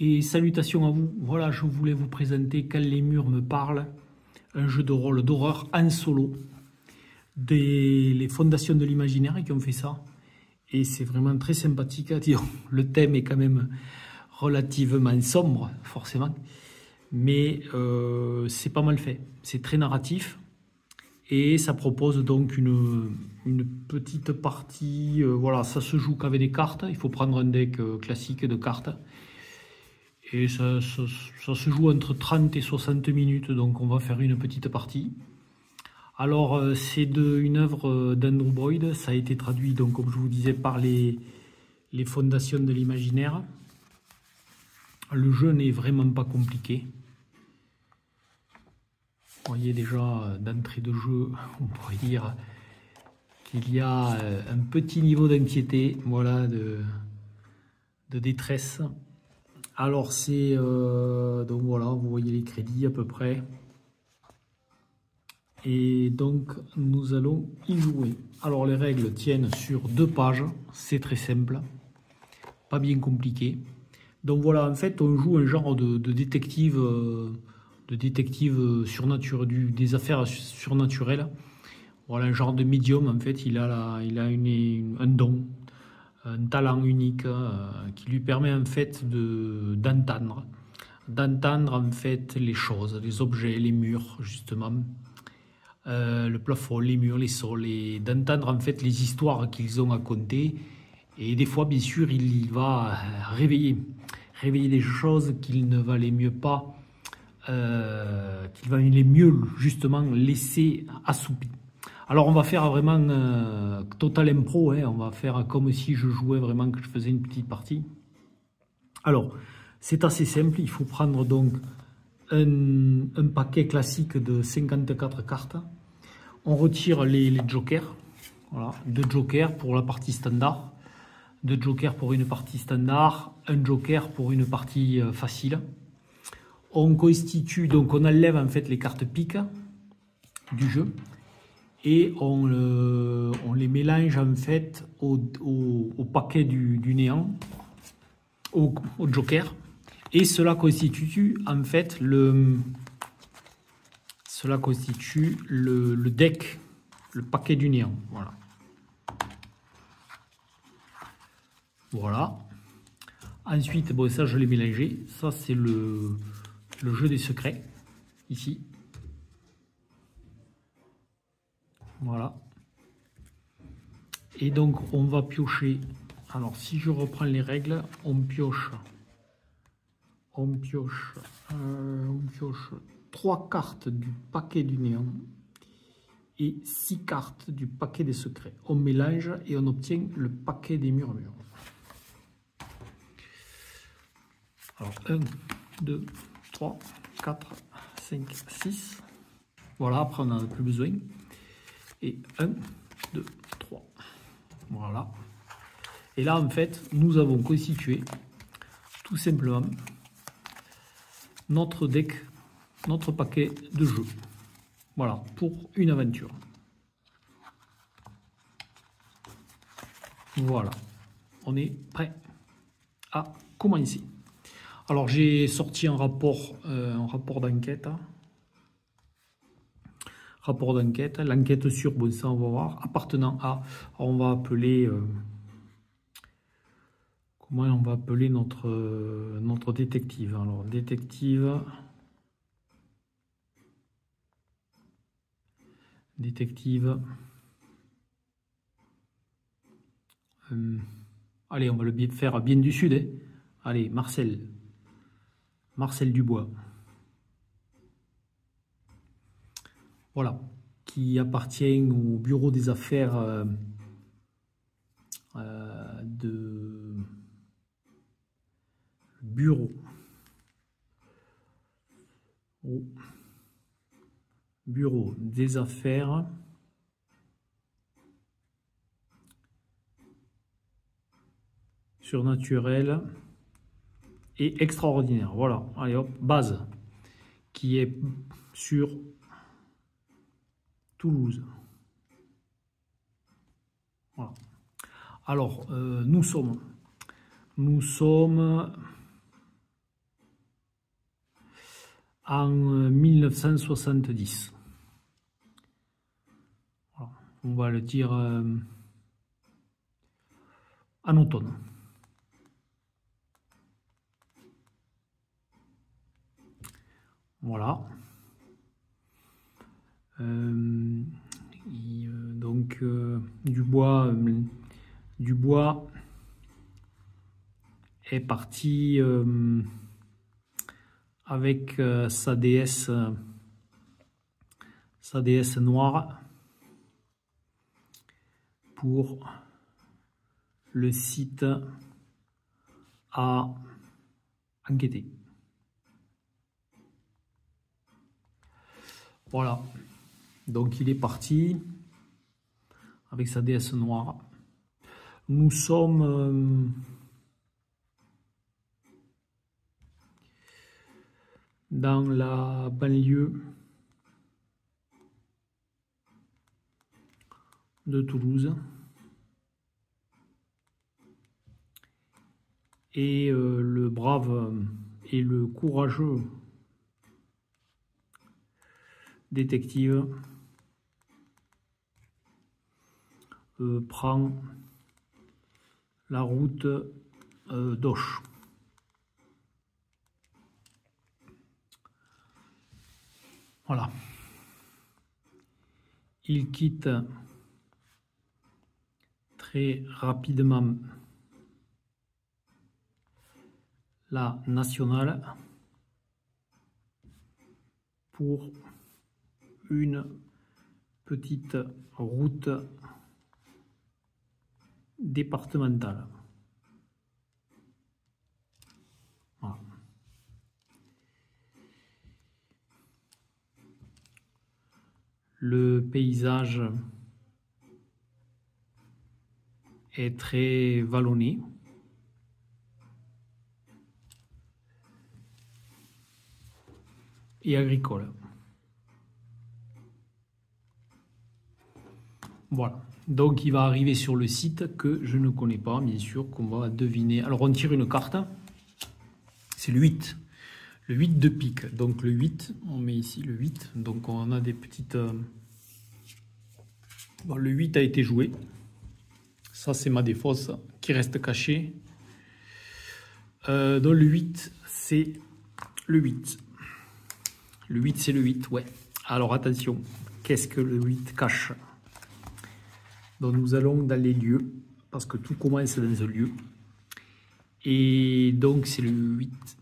Et salutations à vous. Voilà, je voulais vous présenter Quand les murs me parlent, un jeu de rôle d'horreur en solo, les fondations de l'imaginaire qui ont fait ça. Et c'est vraiment très sympathique. Le thème est quand même relativement sombre, forcément, mais c'est pas mal fait. C'est très narratif. Et ça propose donc une petite partie. Voilà, ça se joue qu'avec des cartes. Il faut prendre un deck classique de cartes. Et ça se joue entre 30 et 60 minutes, donc on va faire une petite partie. Alors, c'est une œuvre d'Andrew Boyd. Ça a été traduit, donc, comme je vous disais, par les fondations de l'imaginaire. Le jeu n'est vraiment pas compliqué. Vous voyez déjà, d'entrée de jeu, on pourrait dire qu'il y a un petit niveau d'anxiété, voilà, de détresse. Alors c'est, donc voilà, vous voyez les crédits à peu près. Et donc nous allons y jouer. Alors les règles tiennent sur 2 pages, c'est très simple, pas bien compliqué. Donc voilà, en fait on joue un genre de détective surnaturel, des affaires surnaturelles. Voilà, un genre de médium, en fait, il a un don, un talent unique qui lui permet en fait d'entendre en fait les choses, les objets, les murs justement, le plafond, les murs, les sols, et d'entendre en fait les histoires qu'ils ont à conter. Et des fois, bien sûr, il va réveiller des choses qu'il ne valait mieux pas, qu'il valait mieux justement laisser assoupies. Alors on va faire vraiment total impro, hein. On va faire comme si je jouais vraiment, que je faisais une petite partie. Alors c'est assez simple, il faut prendre donc un paquet classique de 54 cartes. On retire les jokers, voilà, 2 jokers pour la partie standard, 2 jokers pour une partie standard, un joker pour une partie facile. On constitue, donc on enlève en fait les cartes piques du jeu. Et on les mélange en fait au paquet du néant, au joker. Et cela constitue en fait le deck, le paquet du néant. Voilà. Voilà. Ensuite, bon, ça je l'ai mélangé. Ça c'est le jeu des secrets, ici. Voilà. Et donc on va piocher. Alors si je reprends les règles, on pioche 3 cartes du paquet du néant et 6 cartes du paquet des secrets. On mélange et on obtient le paquet des murmures. Alors 1, 2, 3, 4, 5, 6. Voilà, après on n'en a plus besoin. Et 1, 2, 3. Voilà. Et là, en fait, nous avons constitué tout simplement notre deck, notre paquet de jeux. Voilà, pour une aventure. Voilà, on est prêt à commencer. Alors, j'ai sorti un rapport d'enquête. Rapport d'enquête, l'enquête sur, bon, ça on va voir, appartenant à, on va appeler, comment on va appeler notre détective. Alors, détective, allez, on va le faire bien du sud, hein. Allez, Marcel Dubois. Voilà, qui appartient au bureau des affaires bureau des affaires surnaturelles et extraordinaires. Voilà, allez hop, base, qui est sur Toulouse. Voilà. Alors, nous sommes en 1970. Voilà. On va le dire en automne. Voilà. Donc du bois est parti avec sa déesse noire pour le site à enquêter. Voilà, donc il est parti avec sa déesse noire. Nous sommes dans la banlieue de Toulouse. Et le brave et le courageux détective prend la route d'Auch. Voilà. Il quitte très rapidement la nationale pour une petite route départementale. Voilà. Le paysage est très vallonné. Et agricole. Voilà. Donc il va arriver sur le site que je ne connais pas, bien sûr, qu'on va deviner. Alors on tire une carte. C'est le 8. Le 8 de pique. Donc le 8, on met ici le 8. Donc on a des petites... Bon, le 8 a été joué. Ça c'est ma défausse qui reste cachée. Donc le 8, c'est le 8. Le 8, c'est le 8, ouais. Alors attention, qu'est-ce que le 8 cache? Donc nous allons dans les lieux, parce que tout commence dans un lieu. Et donc c'est le 8.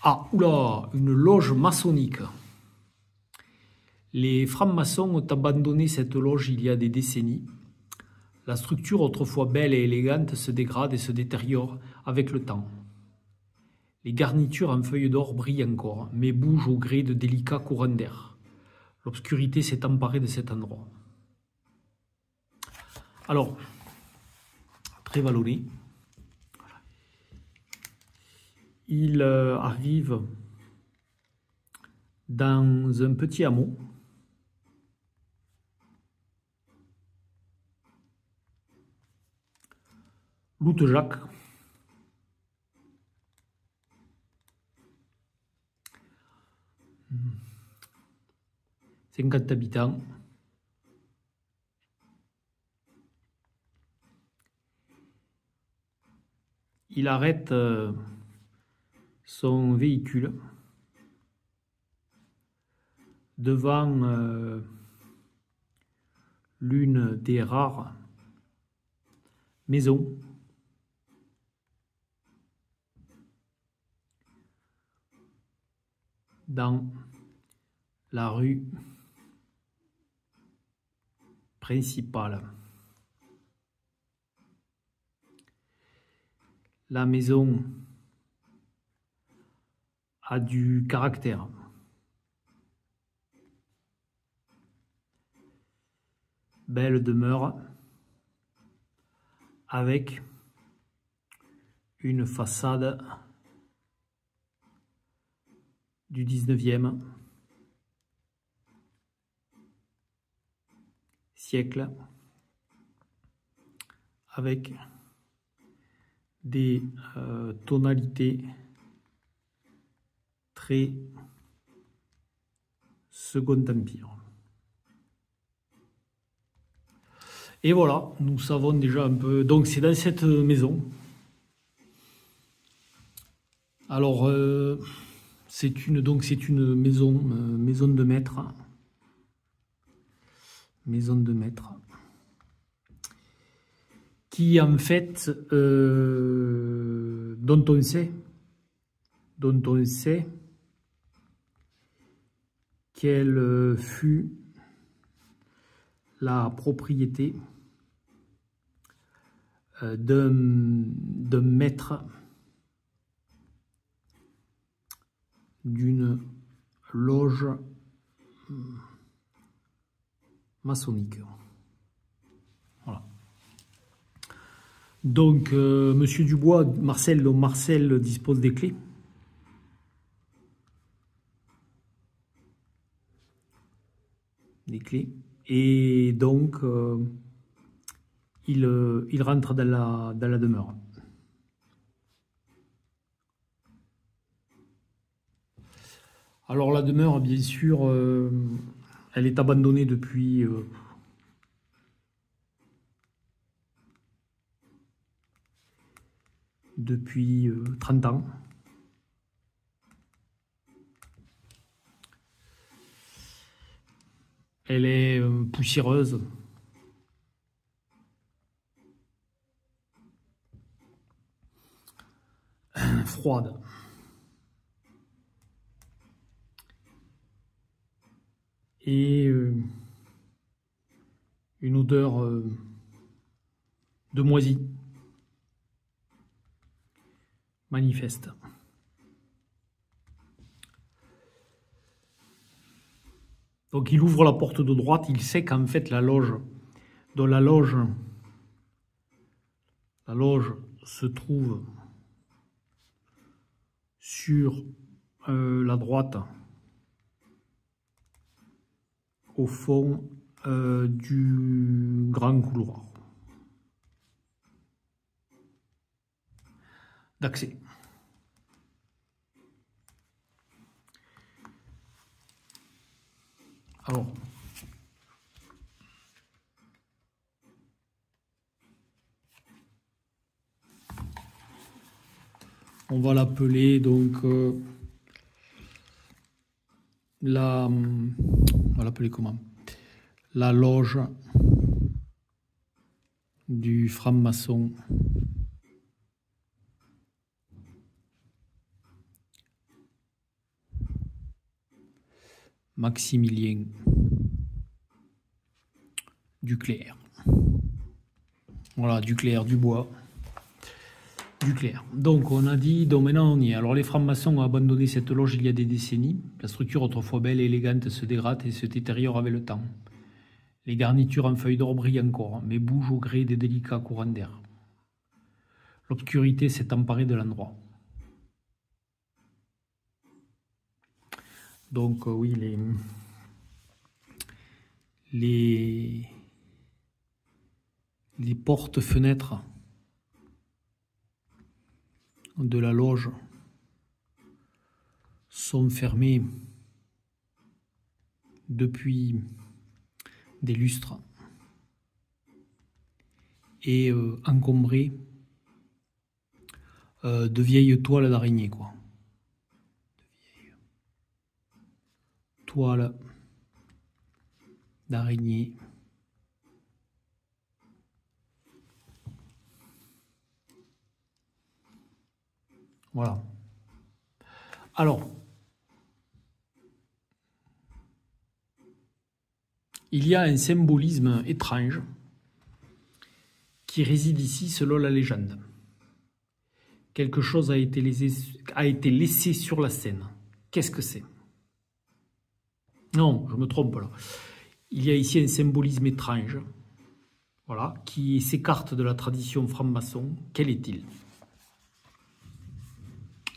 Ah, oula, une loge maçonnique. Les francs-maçons ont abandonné cette loge il y a des décennies. La structure, autrefois belle et élégante, se dégrade et se détériore avec le temps. Les garnitures en feuilles d'or brillent encore, mais bougent au gré de délicats courants d'air. L'obscurité s'est emparée de cet endroit. Alors, très vallonné, il arrive dans un petit hameau. Loutejac. 50 habitants. Il arrête son véhicule devant l'une des rares maisons dans la rue principale. La maison a du caractère. Belle demeure avec une façade du 19e siècle avec des tonalités Sacré Second Empire. Et voilà, nous savons déjà un peu. Donc c'est dans cette maison. Alors c'est une maison, maison de maître. Maison de maître. Qui en fait, dont on sait qu'elle fut la propriété d'un maître d'une loge maçonnique. Voilà. Donc, Monsieur Dubois, Marcel dispose des clés. Des clés. Et donc, il rentre dans la demeure. Alors, la demeure, bien sûr, elle est abandonnée depuis... depuis 30 ans. Elle est poussiéreuse. Froide. Et une odeur de moisi. Manifeste. Donc il ouvre la porte de droite, il sait qu'en fait la loge se trouve sur la droite, au fond du grand couloir d'accès. Alors, on va l'appeler donc on va l'appeler comment? La loge du franc-maçon Maximilien Duclerc. Voilà, Duclerc, Dubois. Duclerc. Donc on a dit, donc maintenant on y est. Alors les francs-maçons ont abandonné cette loge il y a des décennies. La structure autrefois belle et élégante se dégrade et se détériore avec le temps. Les garnitures en feuilles d'or brillent encore, mais bougent au gré des délicats courants d'air. L'obscurité s'est emparée de l'endroit. Donc oui, les portes-fenêtres de la loge sont fermées depuis des lustres et encombrées de vieilles toiles d'araignée, quoi. De vieilles toiles d'araignée. Voilà. Alors, il y a un symbolisme étrange qui réside ici selon la légende. Quelque chose a été laissé sur la scène. Qu'est-ce que c'est? Non, je me trompe là. Il y a ici un symbolisme étrange, voilà, qui s'écarte de la tradition franc-maçon. Quel est-il?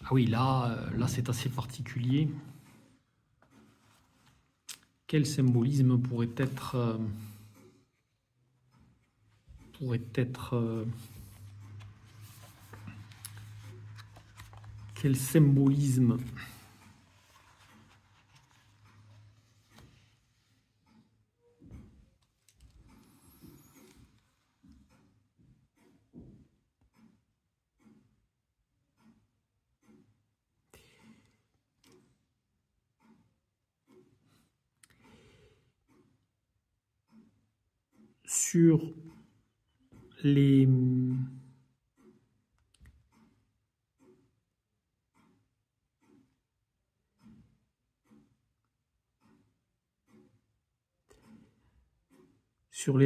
Ah oui, là c'est assez particulier. Quel symbolisme pourrait être quel symbolisme sur les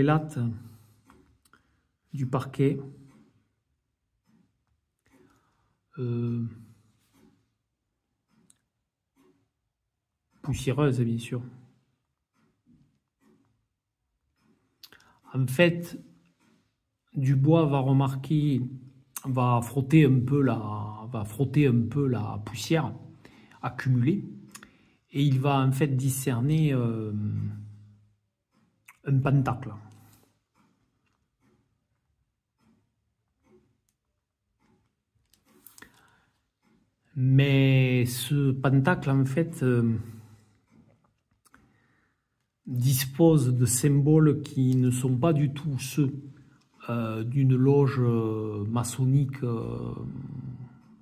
lattes du parquet. Poussiéreuse, bien sûr. En fait, Dubois va frotter un peu la poussière accumulée et il va en fait discerner un pentacle. Mais ce pentacle, en fait, dispose de symboles qui ne sont pas du tout ceux d'une loge maçonnique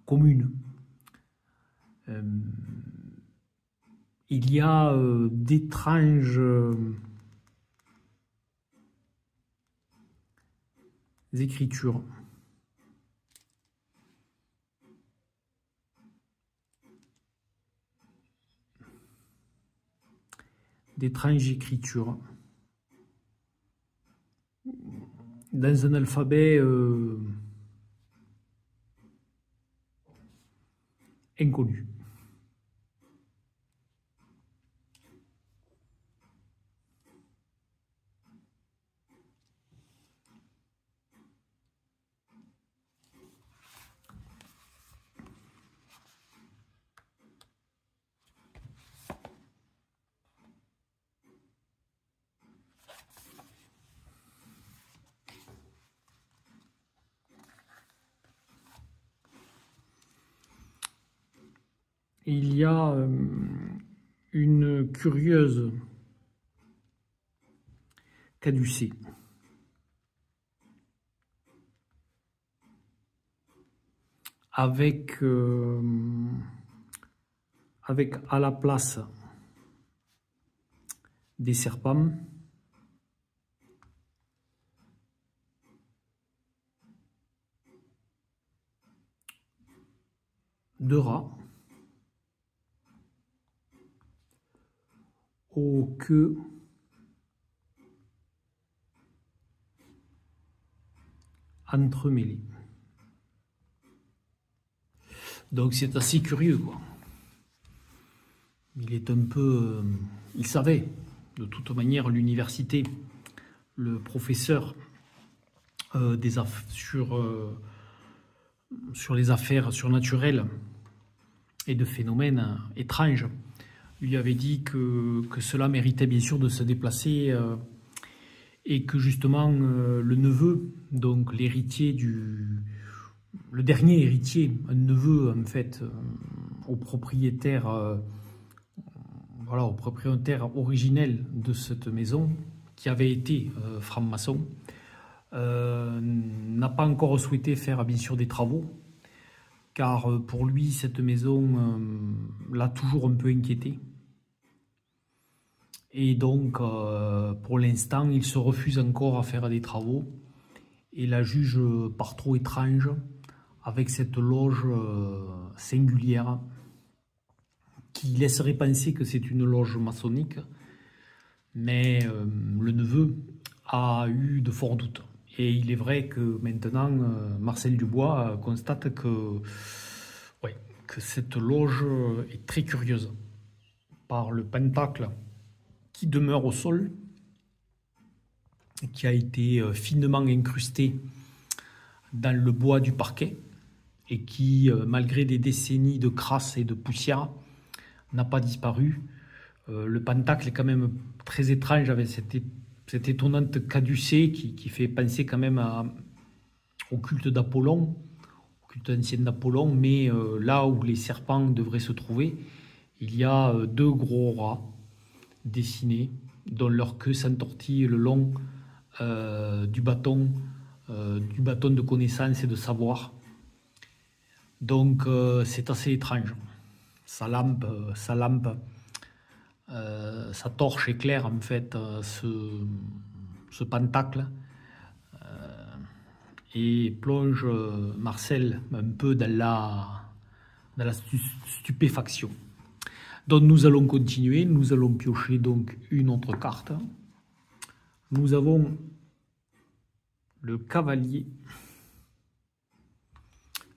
commune. Il y a d'étranges écritures. Dans un alphabet inconnu. Il y a une curieuse caducée. Avec à la place des serpents, deux rats aux queues entremêlées. Donc c'est assez curieux, quoi. Il est un peu... il savait, de toute manière, l'université, le professeur sur les affaires surnaturelles et de phénomènes étranges, lui avait dit que cela méritait bien sûr de se déplacer et que justement le neveu, donc l'héritier le dernier héritier, un neveu en fait, au propriétaire originel de cette maison, qui avait été franc-maçon, n'a pas encore souhaité faire bien sûr des travaux, car pour lui cette maison l'a toujours un peu inquiété. Et donc pour l'instant il se refuse encore à faire des travaux et la juge par trop étrange, avec cette loge singulière qui laisserait penser que c'est une loge maçonnique, mais le neveu a eu de forts doutes. Et il est vrai que maintenant, Marcel Dubois constate que cette loge est très curieuse, par le pentacle qui demeure au sol, qui a été finement incrusté dans le bois du parquet, et qui, malgré des décennies de crasse et de poussière, n'a pas disparu. Le pentacle est quand même très étrange, avec cette étonnante caducée qui fait penser quand même au culte d'Apollon, au culte ancien d'Apollon, mais là où les serpents devraient se trouver, il y a deux gros rats dessinés, dont leur queue s'entortille le long du bâton de connaissance et de savoir. Donc c'est assez étrange. Sa torche éclaire en fait ce pentacle, et plonge Marcel un peu dans la stupéfaction. Donc nous allons continuer, nous allons piocher donc une autre carte. Nous avons le cavalier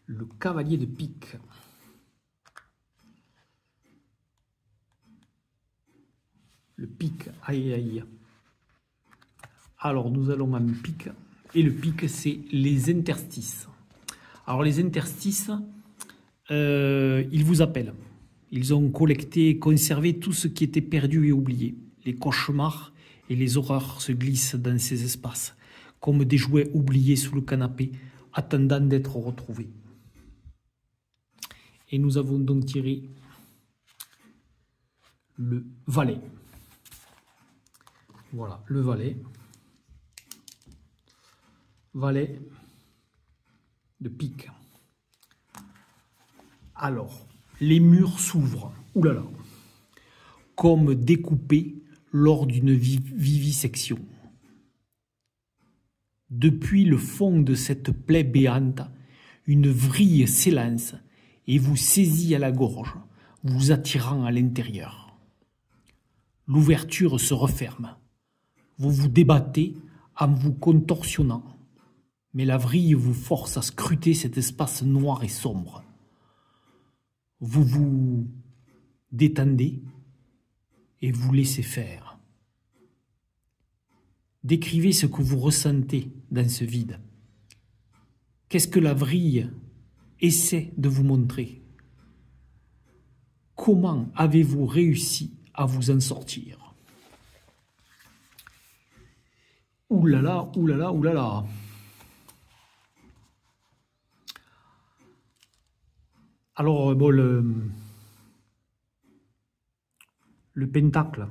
de pique. Le pique, aïe aïe. Alors nous allons en pique, et le pique c'est les interstices. Alors les interstices, ils vous appellent. Ils ont collecté et conservé tout ce qui était perdu et oublié. Les cauchemars et les horreurs se glissent dans ces espaces, comme des jouets oubliés sous le canapé, attendant d'être retrouvés. Et nous avons donc tiré le valet. Voilà, le valet. Valet de pique. Alors, les murs s'ouvrent, oulala, comme découpés lors d'une vivisection. Depuis le fond de cette plaie béante, une vrille s'élance et vous saisit à la gorge, vous attirant à l'intérieur. L'ouverture se referme. Vous vous débattez en vous contorsionnant, mais la vrille vous force à scruter cet espace noir et sombre. Vous vous détendez et vous laissez faire. Décrivez ce que vous ressentez dans ce vide. Qu'est-ce que la vrille essaie de vous montrer? Comment avez-vous réussi à vous en sortir? Ouh là là, ouh là là, ouh là là. Alors, bon, le pentacle,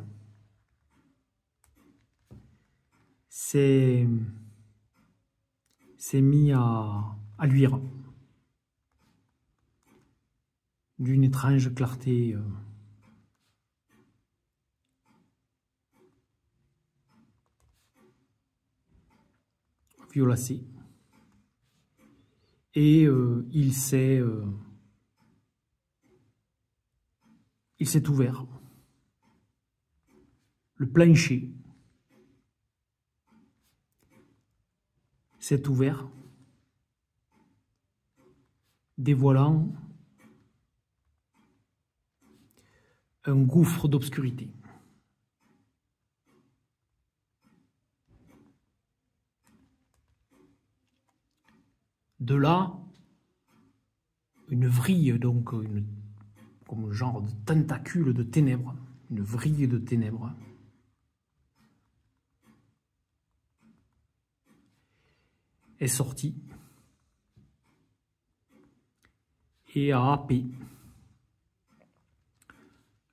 c'est mis à luire d'une étrange clarté. Violacée. Et il s'est ouvert. Le plancher s'est ouvert, dévoilant un gouffre d'obscurité. De là, une vrille, donc comme un genre de tentacule de ténèbres, une vrille de ténèbres, est sortie et a happé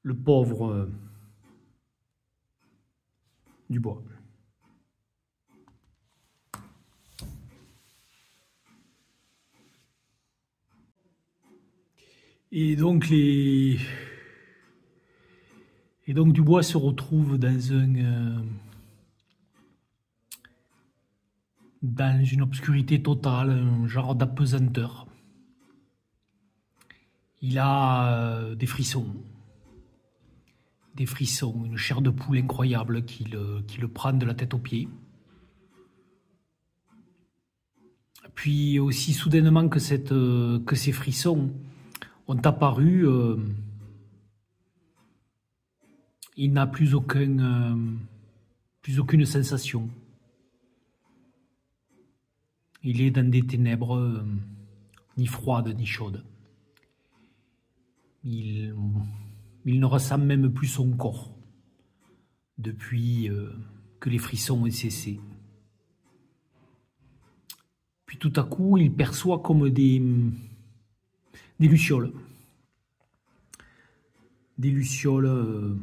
le pauvre Dubois. Et donc Dubois se retrouve dans une obscurité totale, un genre d'apesanteur. Il a des frissons, une chair de poule incroyable qui le prend de la tête aux pieds. Puis aussi soudainement que ces frissons ont apparu, il n'a plus aucune sensation. Il est dans des ténèbres ni froides ni chaudes. Il ne ressent même plus son corps depuis que les frissons ont cessé. Puis tout à coup, il perçoit comme des lucioles. Des lucioles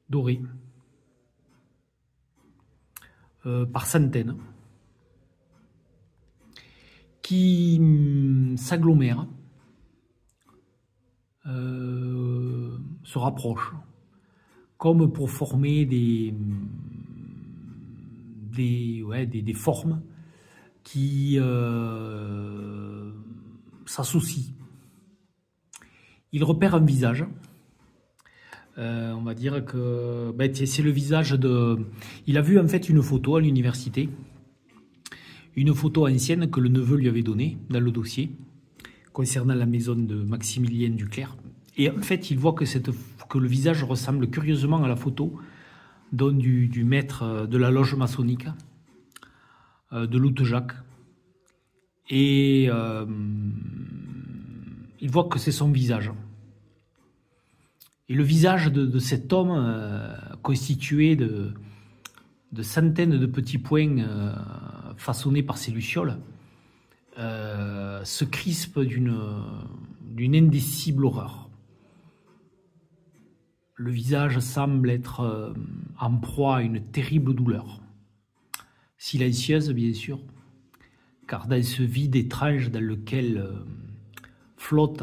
dorées. Par centaines. Qui s'agglomèrent. Se rapprochent. Comme pour former des formes qui s'associent. Il repère un visage. On va dire que c'est le visage de... Il a vu en fait une photo à l'université, une photo ancienne que le neveu lui avait donnée dans le dossier concernant la maison de Maximilien Duclerc. Et en fait, il voit que le visage ressemble curieusement à la photo du maître de la loge maçonnique, de Loutte-Jacques. Et il voit que c'est son visage. Et le visage de cet homme, constitué de centaines de petits points façonnés par ses lucioles, se crispe d'une indicible horreur. Le visage semble être en proie à une terrible douleur, silencieuse bien sûr, car dans ce vide étrange dans lequel flotte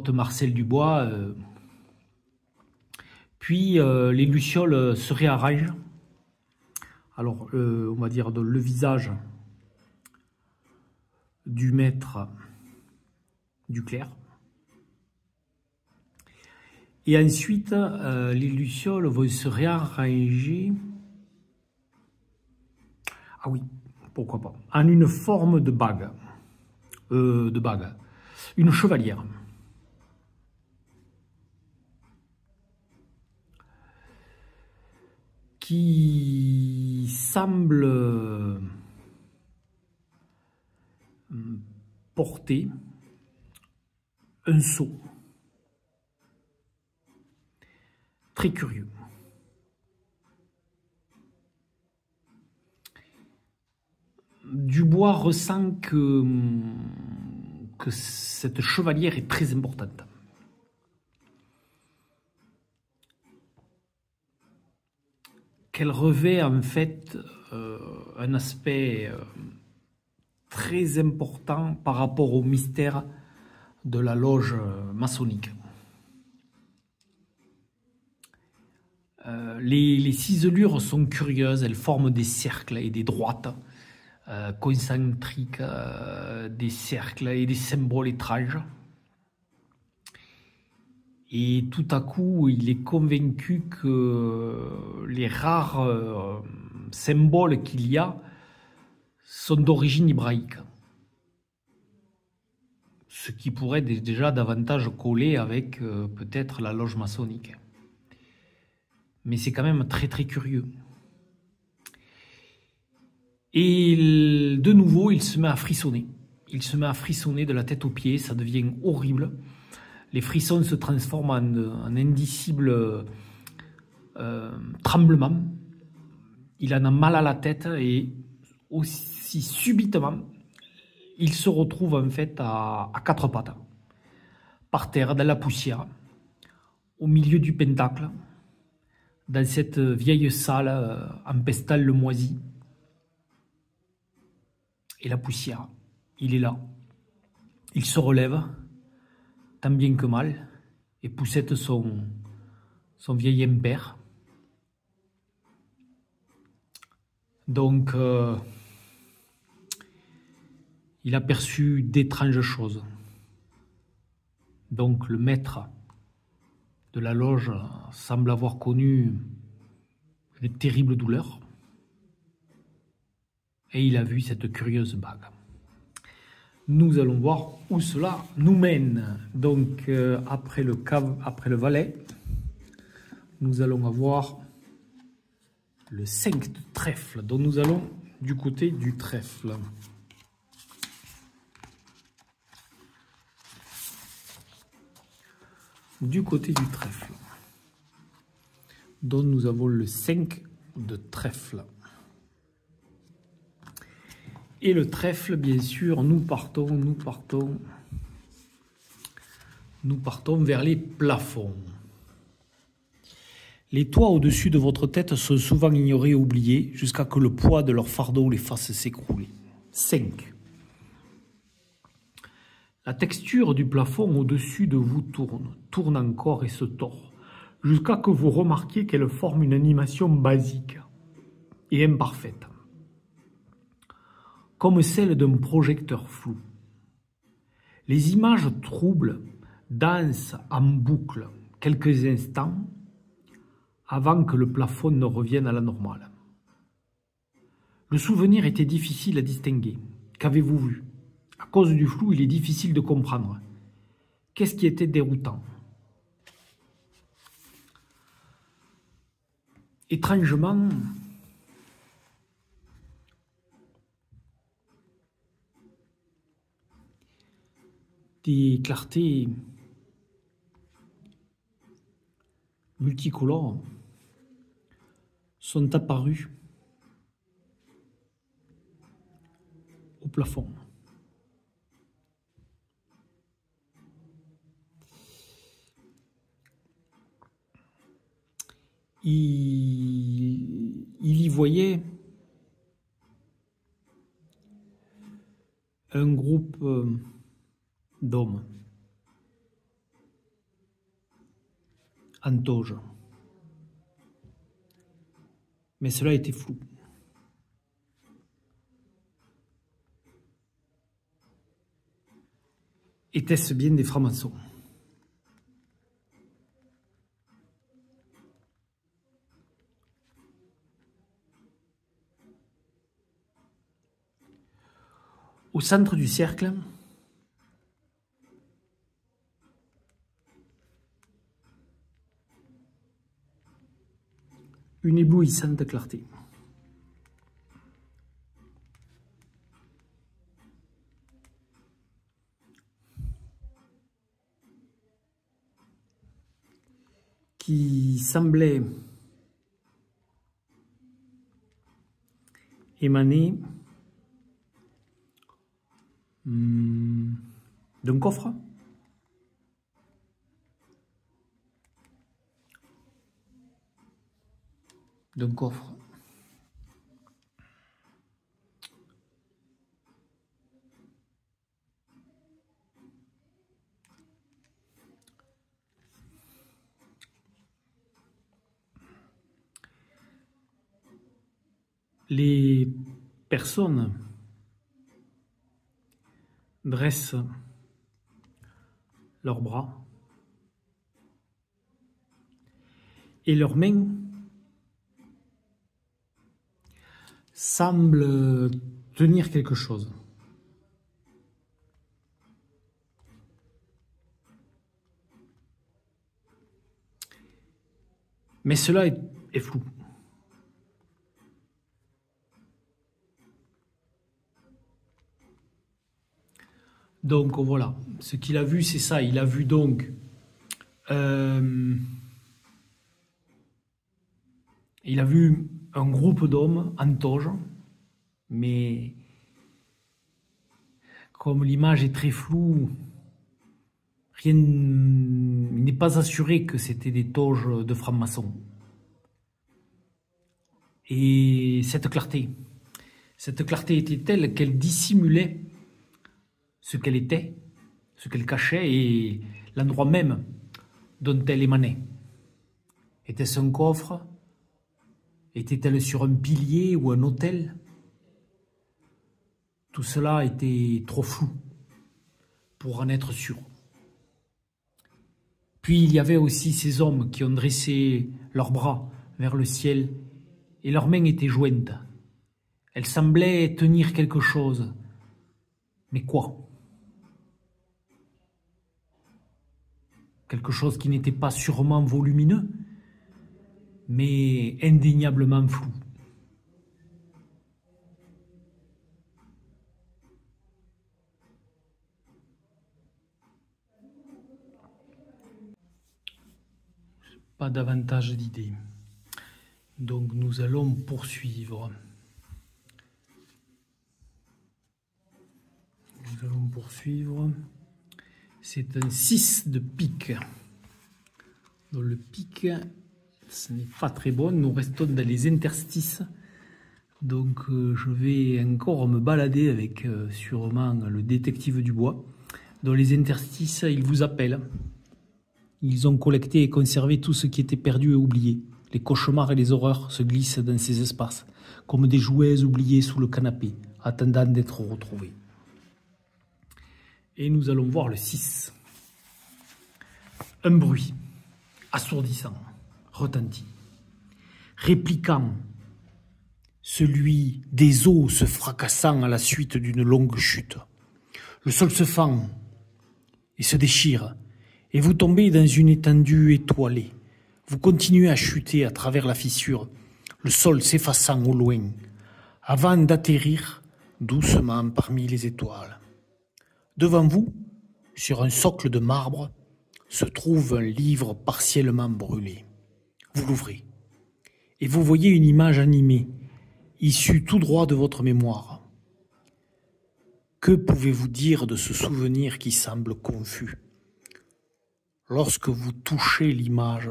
Marcel Dubois, puis les lucioles se réarrangent. Alors, on va dire le visage du maître Duclerc. Et ensuite, les lucioles vont se réarranger. Ah oui, pourquoi pas. En une forme de bague. Une chevalière. Qui semble porter un sceau. Très curieux. Dubois ressent que cette chevalière est très importante. Qu'elle revêt en fait un aspect très important par rapport au mystère de la loge maçonnique. Les ciselures sont curieuses, elles forment des cercles et des droites concentriques, des cercles et des symboles étranges. Et tout à coup, il est convaincu que les rares symboles qu'il y a sont d'origine hébraïque. Ce qui pourrait déjà davantage coller avec peut-être la loge maçonnique. Mais c'est quand même très très curieux. Et de nouveau, il se met à frissonner. Il se met à frissonner de la tête aux pieds, ça devient horrible. Les frissons se transforment en indicibles tremblements. Il en a mal à la tête et aussi subitement, il se retrouve en fait à quatre pattes, par terre, dans la poussière, au milieu du pentacle, dans cette vieille salle en pestal le moisi. Et la poussière, il est là. Il se relève, tant bien que mal, et poussette son vieil impère. Donc, il a perçu d'étranges choses. Donc, le maître de la loge semble avoir connu une terrible douleur. Et il a vu cette curieuse bague. Nous allons voir où cela nous mène. Donc, après le valet, nous allons avoir le 5 de trèfle. Donc, nous allons du côté du trèfle. Du côté du trèfle. Donc, nous avons le 5 de trèfle. Et le trèfle, bien sûr, nous partons vers les plafonds. Les toits au-dessus de votre tête sont souvent ignorés et oubliés jusqu'à que le poids de leur fardeau les fasse s'écrouler. 5. La texture du plafond au-dessus de vous tourne encore et se tord. jusqu'à que vous remarquiez qu'elle forme une animation basique et imparfaite, comme celle d'un projecteur flou. Les images troubles dansent en boucle quelques instants avant que le plafond ne revienne à la normale. Le souvenir était difficile à distinguer. Qu'avez-vous vu? À cause du flou, il est difficile de comprendre. Qu'est-ce qui était déroutant? Étrangement, des clartés multicolores sont apparues au plafond. Il y voyait un groupe d'hommes en toge, mais cela était flou. Étaient-ce bien des francs-maçons? Au centre du cercle, une éblouissante clarté. Qui semblait émaner d'un coffre. D'un coffre. Les personnes dressent leurs bras et leurs mains semblent tenir quelque chose. Mais cela est flou. Donc voilà, ce qu'il a vu, c'est ça. Il a vu donc il a vu un groupe d'hommes en toge, mais comme l'image est très floue, rien n'est pas assuré que c'était des toges de francs-maçons. Et cette clarté était telle qu'elle dissimulait ce qu'elle était, ce qu'elle cachait et l'endroit même dont elle émanait. Était-ce un coffre? Était-elle sur un pilier ou un autel? Tout cela était trop flou pour en être sûr. Puis il y avait aussi ces hommes qui ont dressé leurs bras vers le ciel et leurs mains étaient jointes. Elles semblaient tenir quelque chose. Mais quoi? Quelque chose qui n'était pas sûrement volumineux, mais indéniablement flou. Pas davantage d'idées. Donc nous allons poursuivre. Nous allons poursuivre. C'est un 6 de pique. Dans le pique, ce n'est pas très bon. Nous restons dans les interstices. Donc je vais encore me balader avec sûrement le détective du bois. Dans les interstices, il vous appelle. Ils ont collecté et conservé tout ce qui était perdu et oublié. Les cauchemars et les horreurs se glissent dans ces espaces, comme des jouets oubliés sous le canapé, attendant d'être retrouvés. Et nous allons voir le 6. Un bruit assourdissant retentit, répliquant celui des eaux se fracassant à la suite d'une longue chute. Le sol se fend et se déchire, et vous tombez dans une étendue étoilée. Vous continuez à chuter à travers la fissure, le sol s'effaçant au loin, avant d'atterrir doucement parmi les étoiles. Devant vous, sur un socle de marbre, se trouve un livre partiellement brûlé. Vous l'ouvrez, et vous voyez une image animée, issue tout droit de votre mémoire. Que pouvez-vous dire de ce souvenir qui semble confus? Lorsque vous touchez l'image,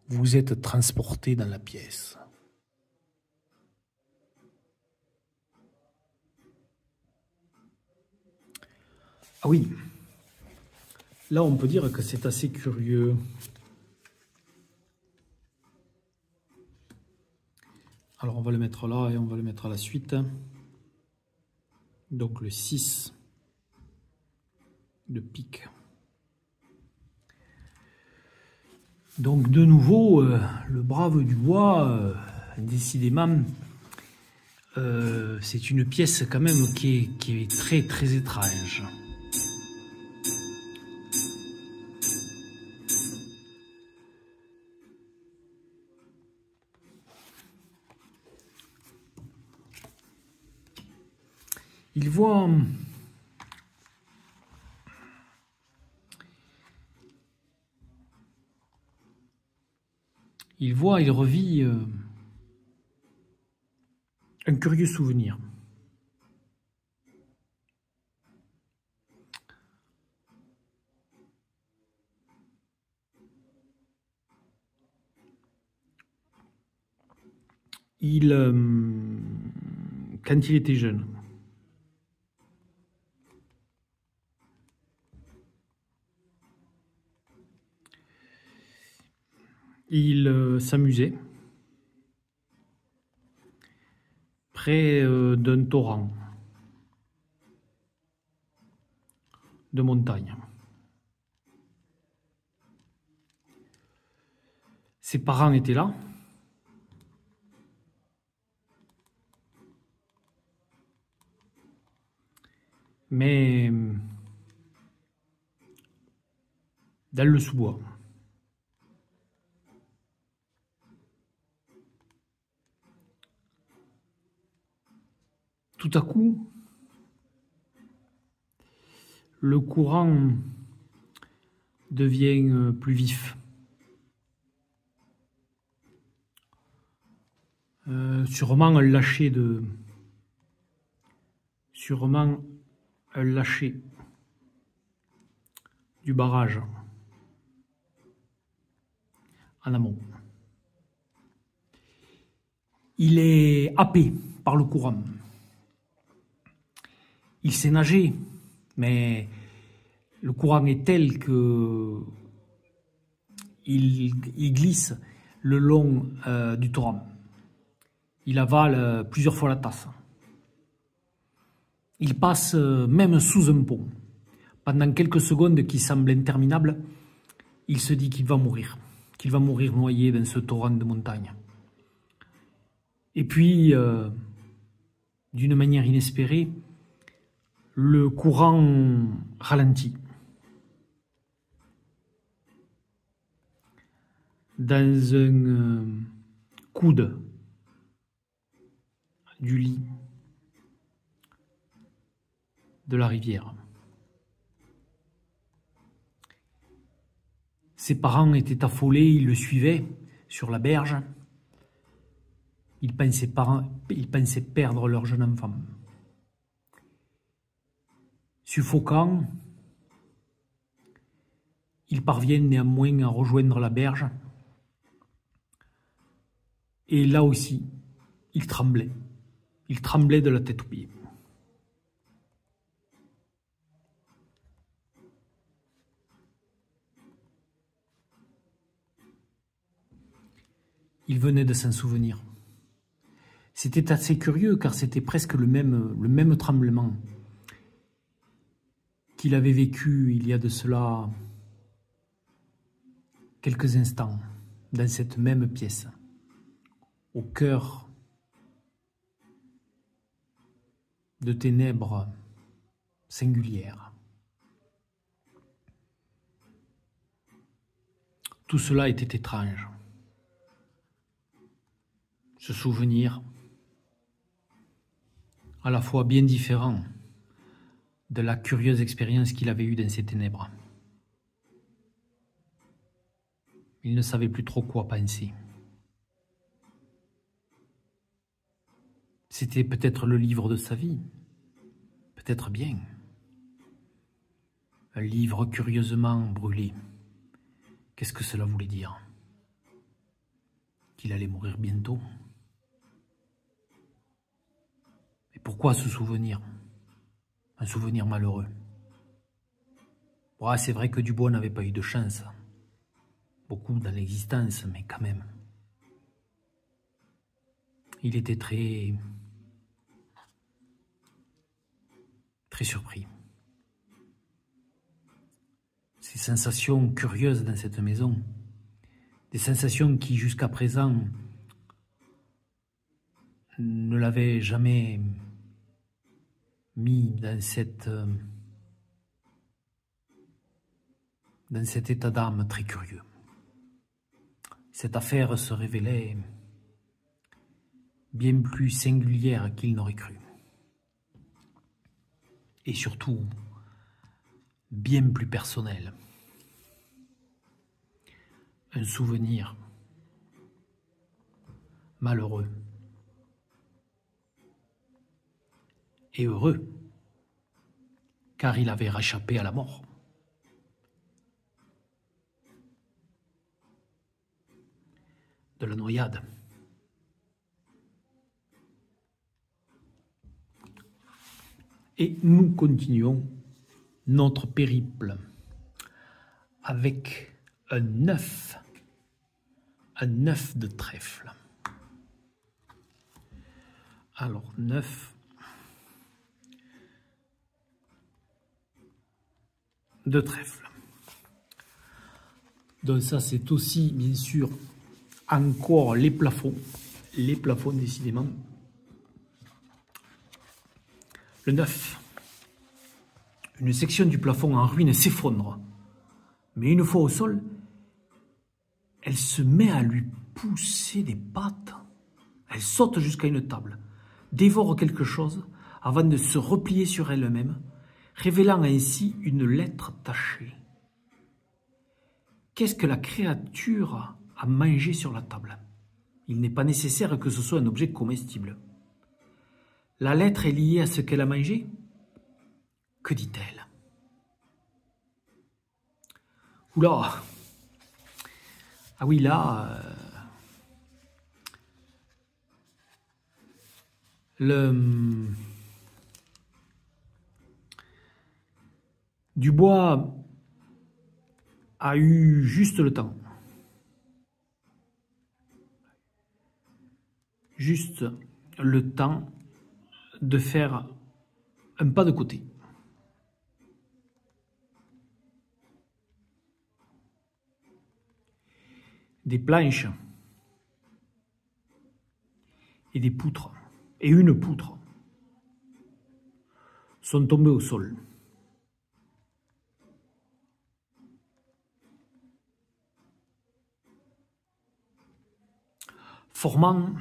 vous êtes transporté dans la pièce. Ah oui, là on peut dire que c'est assez curieux. Alors on va le mettre là et on va le mettre à la suite. Donc le 6 de pique. Donc de nouveau, le brave Dubois, décidément, c'est une pièce quand même qui est très très étrange. Il voit il revit un curieux souvenir. Quand il était jeune, il s'amusait près d'un torrent de montagne. Ses parents étaient là. Mais dans le sous-bois. Tout à coup, le courant devient plus vif. Sûrement un lâcher du barrage en amont. Il est happé par le courant. Il sait nager, mais le courant est tel que il glisse le long du torrent. Il avale plusieurs fois la tasse. Il passe même sous un pont. Pendant quelques secondes qui semblent interminables, il se dit qu'il va mourir noyé dans ce torrent de montagne. Et puis, d'une manière inespérée, le courant ralentit. Dans un coude du lit de la rivière. Ses parents étaient affolés, ils le suivaient sur la berge. Ils pensaient perdre leur jeune enfant. Suffocant, ils parviennent néanmoins à rejoindre la berge. Et là aussi, il tremblait. Il tremblait de la tête aux pieds. Il venait de s'en souvenir. C'était assez curieux car c'était presque le même tremblement qu'il avait vécu il y a de cela quelques instants dans cette même pièce, au cœur de ténèbres singulières. Tout cela était étrange. Ce souvenir, à la fois bien différent de la curieuse expérience qu'il avait eue dans ces ténèbres. Il ne savait plus trop quoi penser. C'était peut-être le livre de sa vie, peut-être bien. Un livre curieusement brûlé. Qu'est-ce que cela voulait dire? Qu'il allait mourir bientôt? Et pourquoi ce souvenir? Un souvenir malheureux. Ouais, c'est vrai que Dubois n'avait pas eu de chance. Beaucoup dans l'existence, mais quand même. Il était très surpris. Ces sensations curieuses dans cette maison, des sensations qui jusqu'à présent ne l'avaient jamais mis dans cet état d'âme très curieux. Cette affaire se révélait bien plus singulière qu'il n'aurait cru. Et surtout, bien plus personnelle. Un souvenir malheureux et heureux, car il avait réchappé à la mort. De la noyade. Et nous continuons notre périple avec un 9 de trèfle. Alors 9 de trèfle. Donc ça c'est aussi bien sûr encore les plafonds décidément. Le 9. Une section du plafond en ruine s'effondre, mais une fois au sol, elle se met à lui pousser des pattes. Elle saute jusqu'à une table, dévore quelque chose avant de se replier sur elle-même, révélant ainsi une lettre tachée. Qu'est-ce que la créature a mangé sur la table? Il n'est pas nécessaire que ce soit un objet comestible. La lettre est liée à ce qu'elle a mangé? Que dit-elle? Oula! Ah oui, là... Dubois a eu juste le temps. Juste le temps de faire un pas de côté. Des planches et des poutres, et une poutre, sont tombées au sol. Formant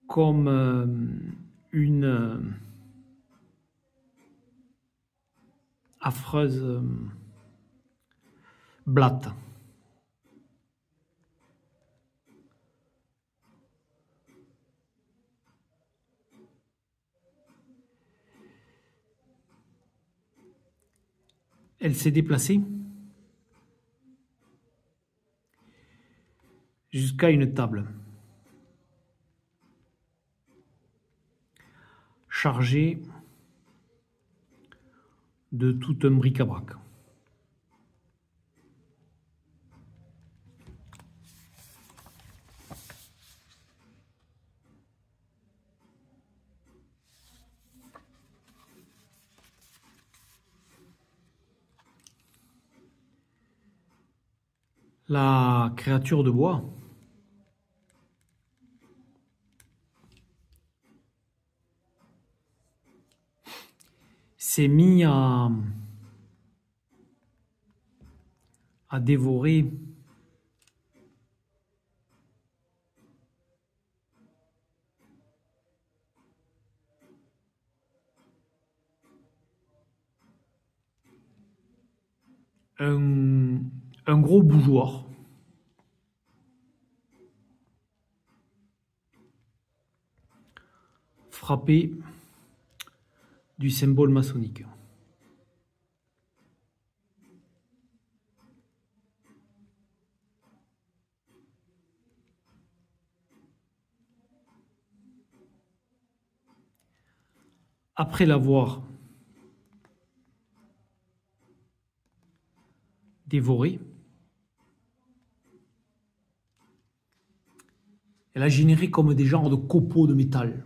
comme une affreuse blatte. Elle s'est déplacée jusqu'à une table chargée de tout un bric-à-brac. La créature de bois s'est mis à dévorer un gros bougeoir. Frappé du symbole maçonnique. Après l'avoir dévoré, elle a généré comme des genres de copeaux de métal.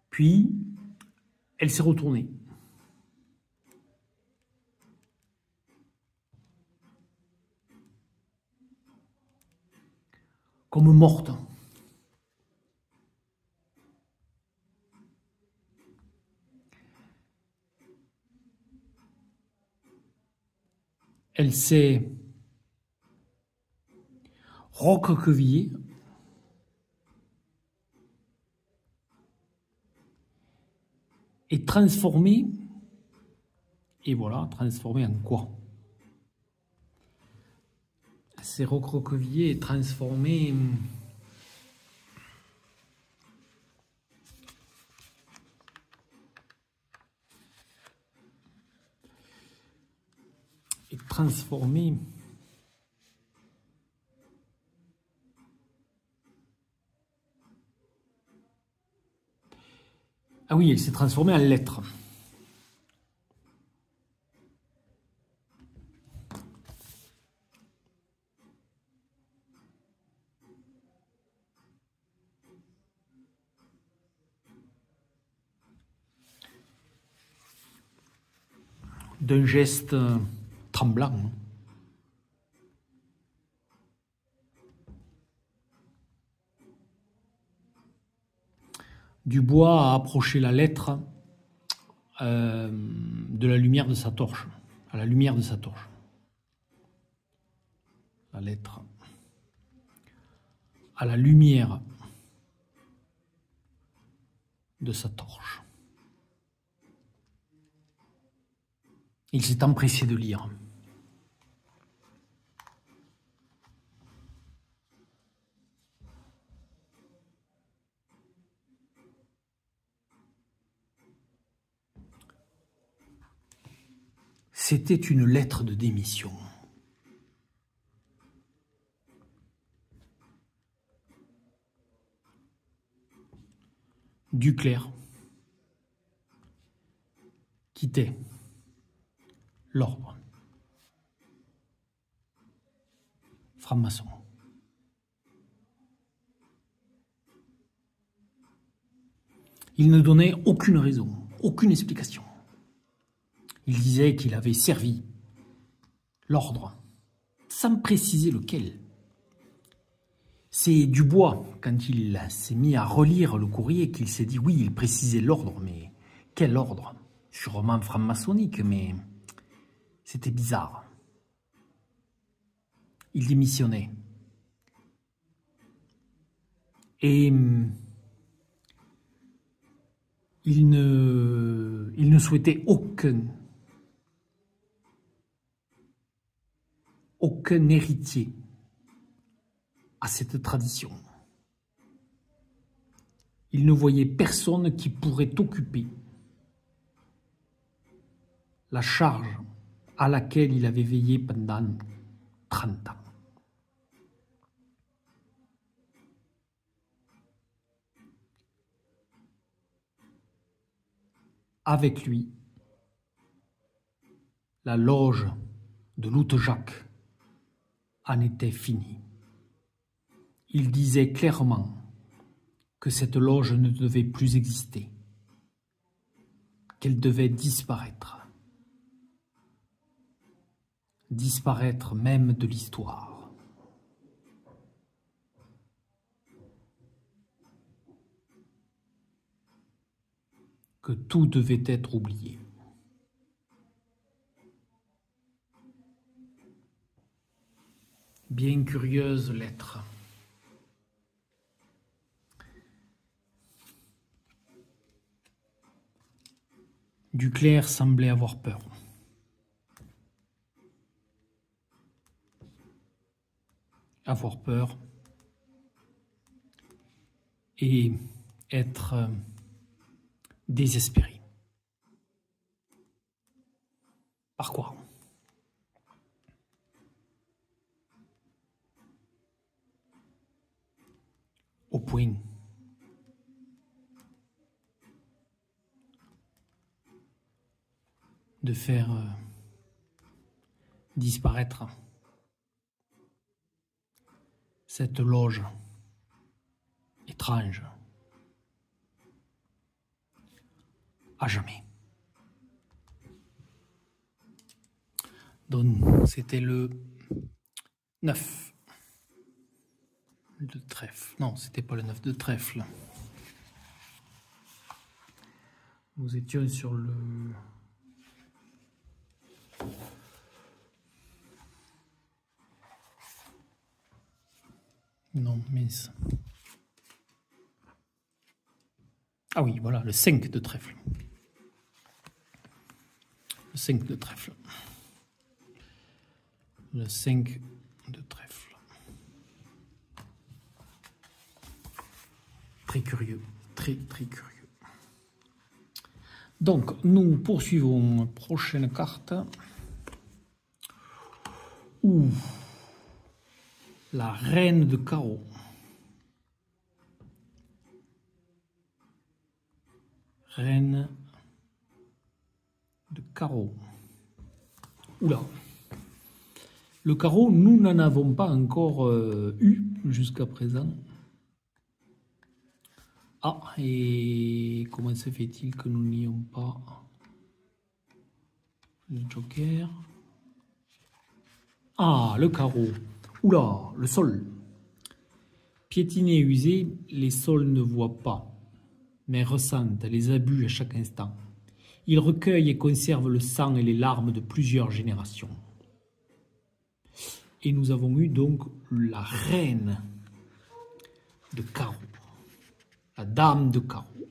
Puis, elle s'est retournée. Comme morte. Elle s'est recroquevillée et transformée. Et voilà, transformée en quoi? Elle s'est recroquevillée et transformée Ah oui, elle s'est transformée en lettre. D'un geste tremblant. Dubois a approché la lettre de la lumière de sa torche, à la lumière de sa torche. La lettre à la lumière de sa torche. Il s'est empressé de lire. C'était une lettre de démission. Duclerc quittait l'ordre franc-maçon. Il ne donnait aucune raison, aucune explication. Il disait qu'il avait servi l'ordre, sans préciser lequel. C'est Dubois, quand il s'est mis à relire le courrier, qu'il s'est dit, oui, il précisait l'ordre, mais quel ordre? Sûrement franc-maçonnique, mais c'était bizarre. Il démissionnait. Et il ne souhaitait aucun héritier à cette tradition. Il ne voyait personne qui pourrait occuper la charge à laquelle il avait veillé pendant 30 ans. Avec lui, la loge de Loutte-Jacques en était finie. Il disait clairement que cette loge ne devait plus exister. qu'elle devait disparaître. Disparaître même de l'histoire. Que tout devait être oublié. Bien curieuse lettre. Duclerc semblait avoir peur. Avoir peur et être désespéré. Par quoi? Au point de faire disparaître cette loge étrange à jamais. Donc c'était le 9 de trèfle. Non, c'était pas le 9 de trèfle. Nous étions sur le... Non, mince. Ah oui, voilà, le 5 de trèfle. Le 5 de trèfle. Le 5 de trèfle. Très curieux, très curieux. Donc, nous poursuivons. Prochaine carte. Ouh, la reine de carreau. Reine de carreau. Oula. Le carreau, nous n'en avons pas encore eu jusqu'à présent. Ah, et comment se fait-il que nous n'ayons pas le joker? Ah, le carreau. Oula, le sol. Piétiné et usé, les sols ne voient pas, mais ressentent les abus à chaque instant. Ils recueillent et conservent le sang et les larmes de plusieurs générations. Et nous avons eu donc la reine de carreau, la dame de carreau.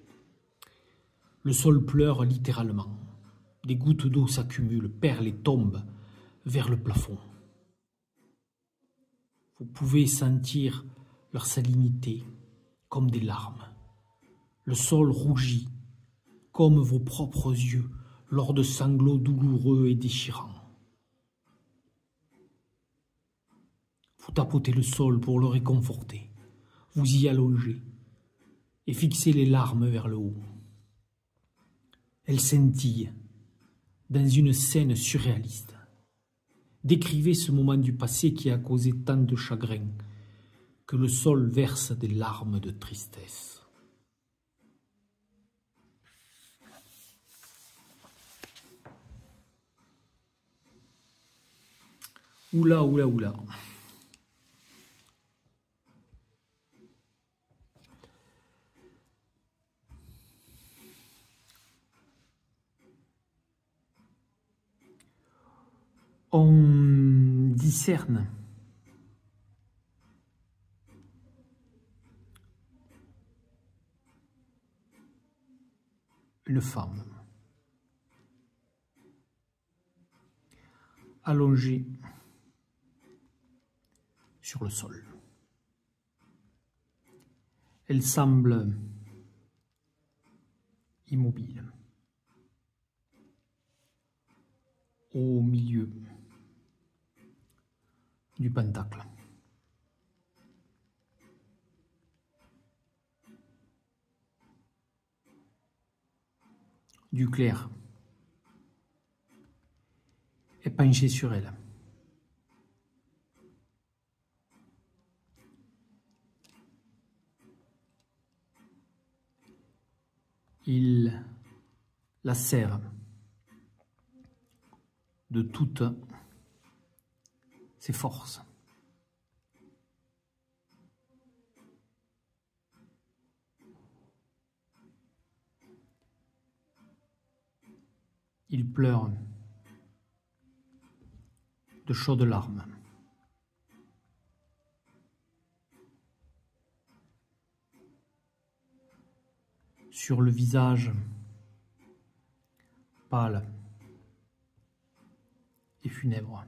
Le sol pleure littéralement. Des gouttes d'eau s'accumulent, perlent et tombent vers le plafond. Vous pouvez sentir leur salinité comme des larmes. Le sol rougit comme vos propres yeux lors de sanglots douloureux et déchirants. Vous tapotez le sol pour le réconforter. Vous y allongez et fixez les larmes vers le haut. Elles scintillent dans une scène surréaliste. Décrivez ce moment du passé qui a causé tant de chagrin que le sol verse des larmes de tristesse. Oula, oula, oula. On discerne une femme allongée sur le sol. Elle semble immobile au milieu du pentacle. Duclerc est penché sur elle. Il la sève de toutes ses forces. Il pleure de chaudes larmes. Sur le visage pâle et funèbre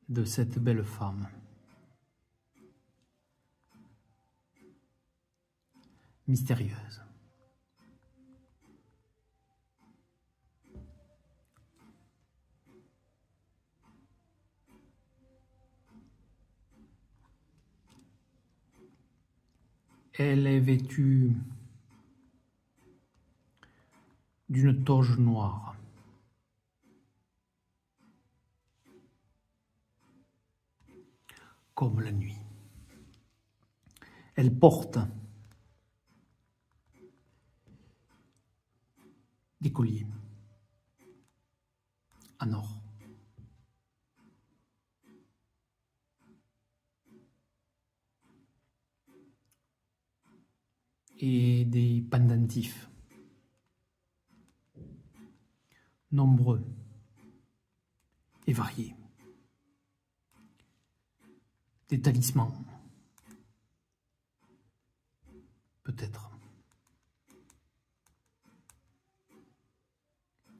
de cette belle femme. Mystérieuse. Elle est vêtue d'une toge noire. Comme la nuit. Elle porte des colliers en or. Et des pendentifs nombreux et variés. Des talismans, peut-être.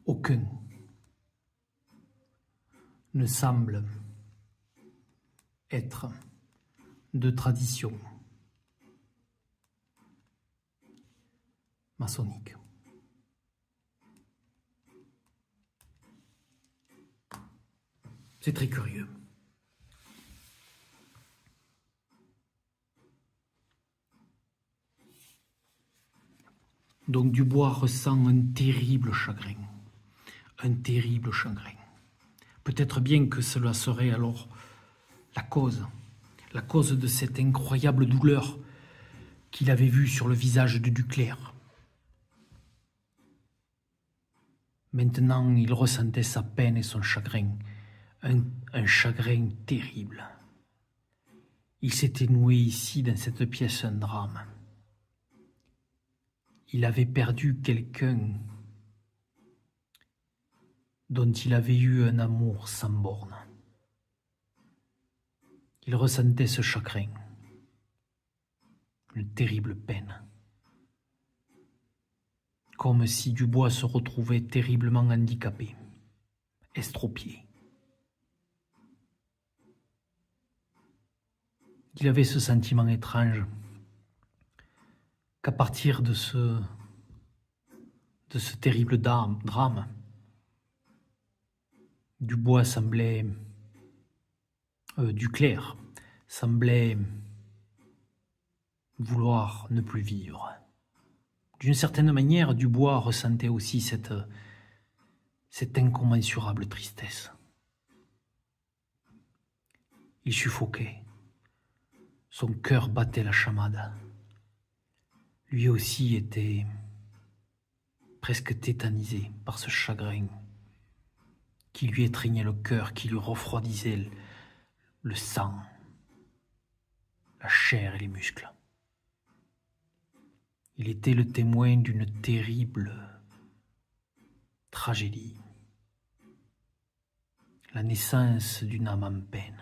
Aucun ne semble être de tradition maçonnique. C'est très curieux. Donc Dubois ressent un terrible chagrin. Un terrible chagrin. Peut-être bien que cela serait alors la cause de cette incroyable douleur qu'il avait vue sur le visage de Duclerc. Maintenant, il ressentait sa peine et son chagrin, un chagrin terrible. Il s'était noué ici, dans cette pièce, un drame. Il avait perdu quelqu'un dont il avait eu un amour sans borne. Il ressentait ce chagrin, une terrible peine. Comme si Dubois se retrouvait terriblement handicapé, estropié. Il avait ce sentiment étrange qu'à partir de ce terrible drame, Duclerc semblait vouloir ne plus vivre. D'une certaine manière, Dubois ressentait aussi cette incommensurable tristesse. Il suffoquait. Son cœur battait la chamade. Lui aussi était presque tétanisé par ce chagrin qui lui étreignait le cœur, qui lui refroidissait le sang, la chair et les muscles. Il était le témoin d'une terrible tragédie, la naissance d'une âme en peine,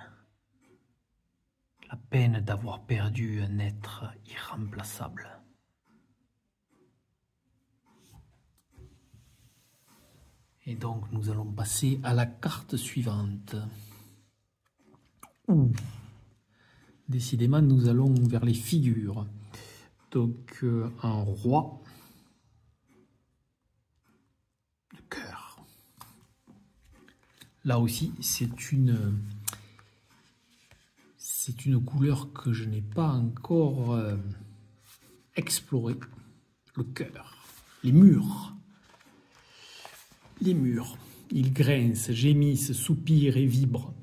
la peine d'avoir perdu un être irremplaçable. Et donc nous allons passer à la carte suivante. Décidément, nous allons vers les figures. Donc un roi de cœur. Là aussi, c'est une couleur que je n'ai pas encore explorée. Le cœur, les murs. Les murs, ils grincent, gémissent, soupirent et vibrent,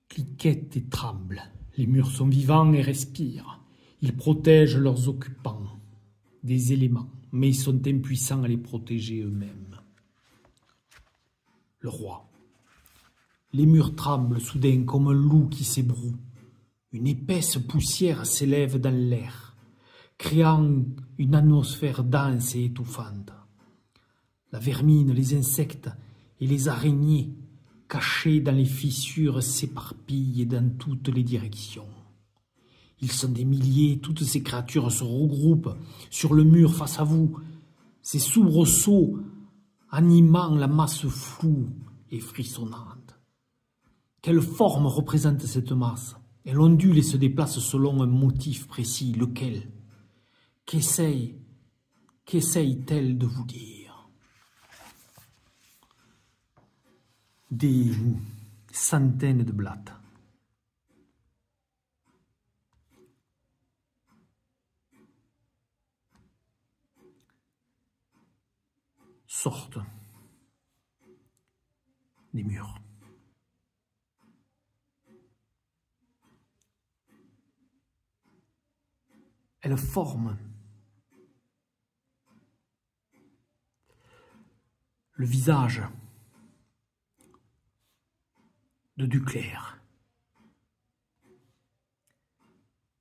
cliquettent et tremblent. Les murs sont vivants et respirent. Ils protègent leurs occupants des éléments, mais ils sont impuissants à les protéger eux-mêmes. Le roi. Les murs tremblent soudain comme un loup qui s'ébroue. Une épaisse poussière s'élève dans l'air, créant une atmosphère dense et étouffante. La vermine, les insectes et les araignées, cachés dans les fissures, s'éparpillent dans toutes les directions. Ils sont des milliers, toutes ces créatures se regroupent sur le mur face à vous, ces soubresauts animant la masse floue et frissonnante. Quelle forme représente cette masse? Elle ondule et se déplace selon un motif précis, lequel? Qu'essaye-t-elle de vous dire? Des centaines de blattes. Sortent des murs. Elles forment le visage de Duclair.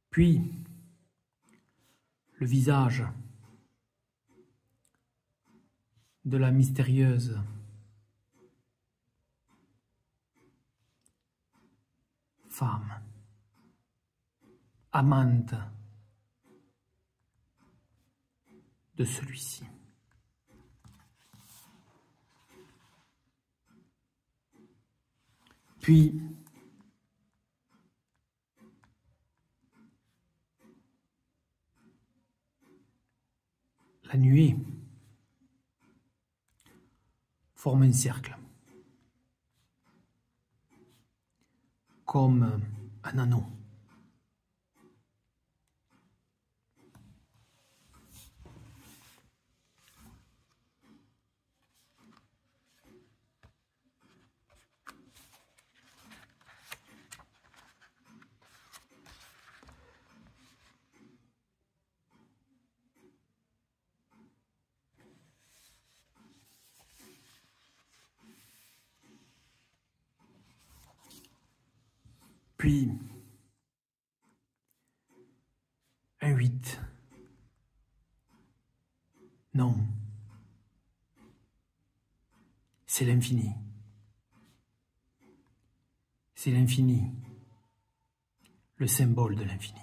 Puis, le visage de la mystérieuse femme, amante de celui-ci. Puis, la nuée forme un cercle, comme un anneau. Puis, un 8. Non. C'est l'infini. C'est l'infini. Le symbole de l'infini.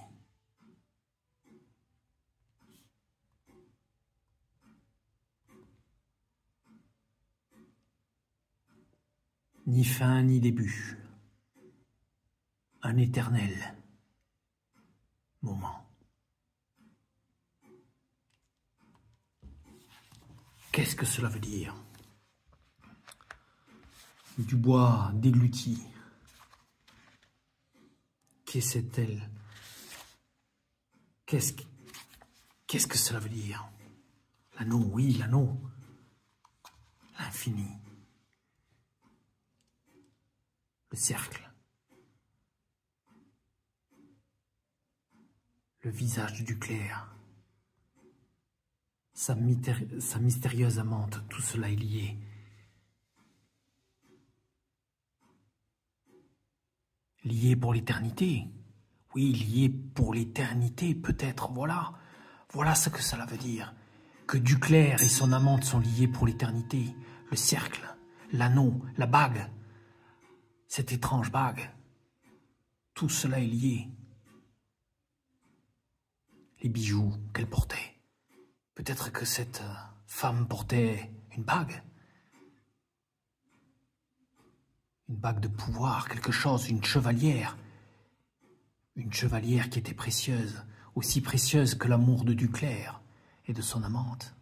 Ni fin ni début. Un éternel moment. Qu'est-ce que cela veut dire? Du bois dégluti. Qu'est-elle? Qu'est-ce que cela veut dire? L'anneau, oui, l'anneau. L'infini. Le cercle. Le visage du Duclair. Sa mystérieuse amante, tout cela est lié. Lié pour l'éternité. Oui, lié pour l'éternité, peut-être, voilà. Voilà ce que cela veut dire. Que Duclair et son amante sont liés pour l'éternité. Le cercle, l'anneau, la bague. Cette étrange bague. Tout cela est lié. Les bijoux qu'elle portait. Peut-être que cette femme portait une bague. Une bague de pouvoir, quelque chose, une chevalière. Une chevalière qui était précieuse, aussi précieuse que l'amour de Duclair et de son amante.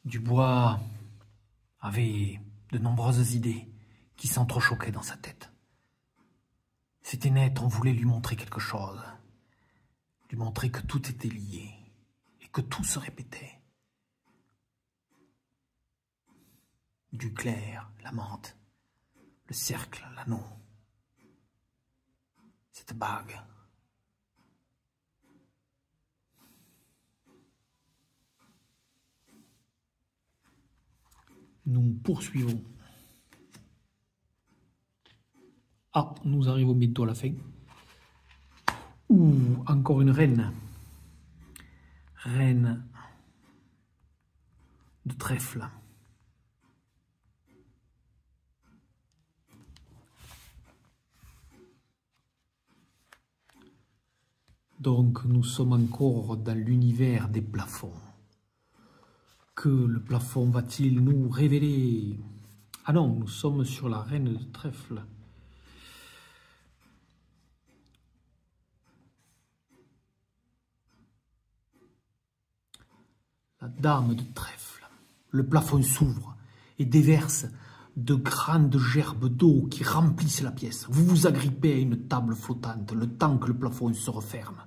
Dubois avait de nombreuses idées qui s'entrechoquaient dans sa tête. C'était net, on voulait lui montrer quelque chose. Lui montrer que tout était lié et que tout se répétait. Duclair, l'amante, le cercle, l'anneau. cette bague. Nous poursuivons. Ah, nous arrivons bientôt à la fin. Ouh, encore une reine. Reine de trèfle. Donc nous sommes encore dans l'univers des plafonds. Que le plafond va-t-il nous révéler? Ah non, nous sommes sur la reine de trèfle. La dame de trèfle. Le plafond s'ouvre et déverse de grandes gerbes d'eau qui remplissent la pièce. Vous vous agrippez à une table flottante le temps que le plafond se referme.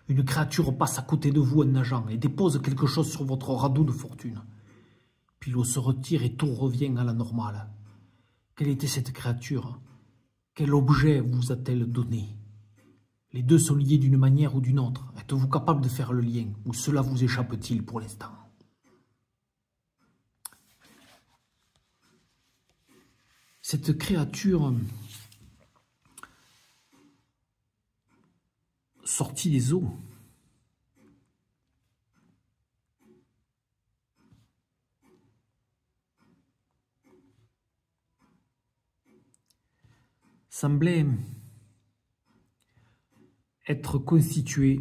Une créature passe à côté de vous en nageant et dépose quelque chose sur votre radeau de fortune. Puis l'eau se retire et tout revient à la normale. Quelle était cette créature? Quel objet vous a-t-elle donné? Les deux sont liés d'une manière ou d'une autre. Êtes-vous capable de faire le lien? Ou cela vous échappe-t-il pour l'instant? Cette créature sortie des eaux semblait être constituée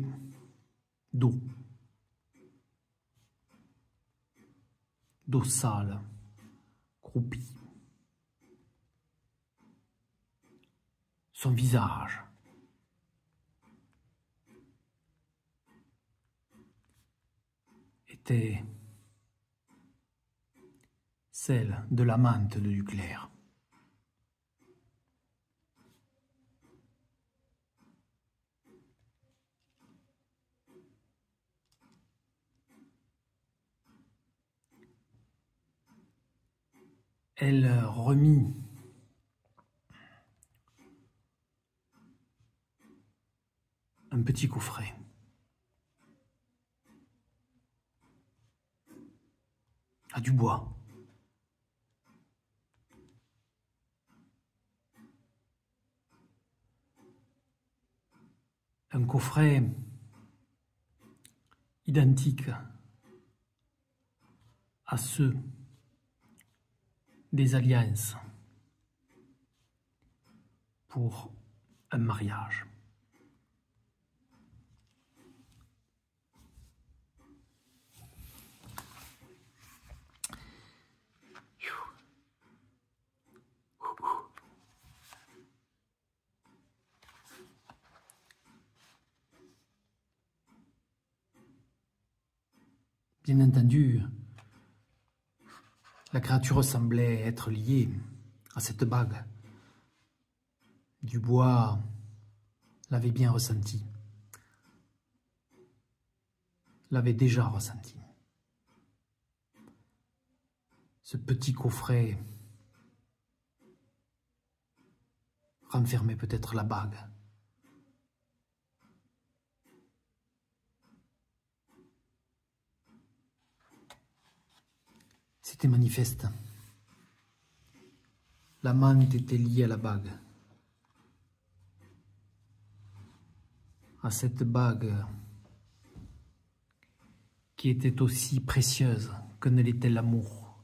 d'eau sale, croupie. Son visage était celle de l'amante de Duclair. Elle remit un petit coffret. À du bois. Un coffret identique à ceux des alliances pour un mariage. Bien entendu, la créature semblait être liée à cette bague. Dubois l'avait bien ressenti, l'avait déjà ressenti. Ce petit coffret renfermait peut-être la bague. C'était manifeste. L'amante était liée à la bague. À cette bague qui était aussi précieuse que ne l'était l'amour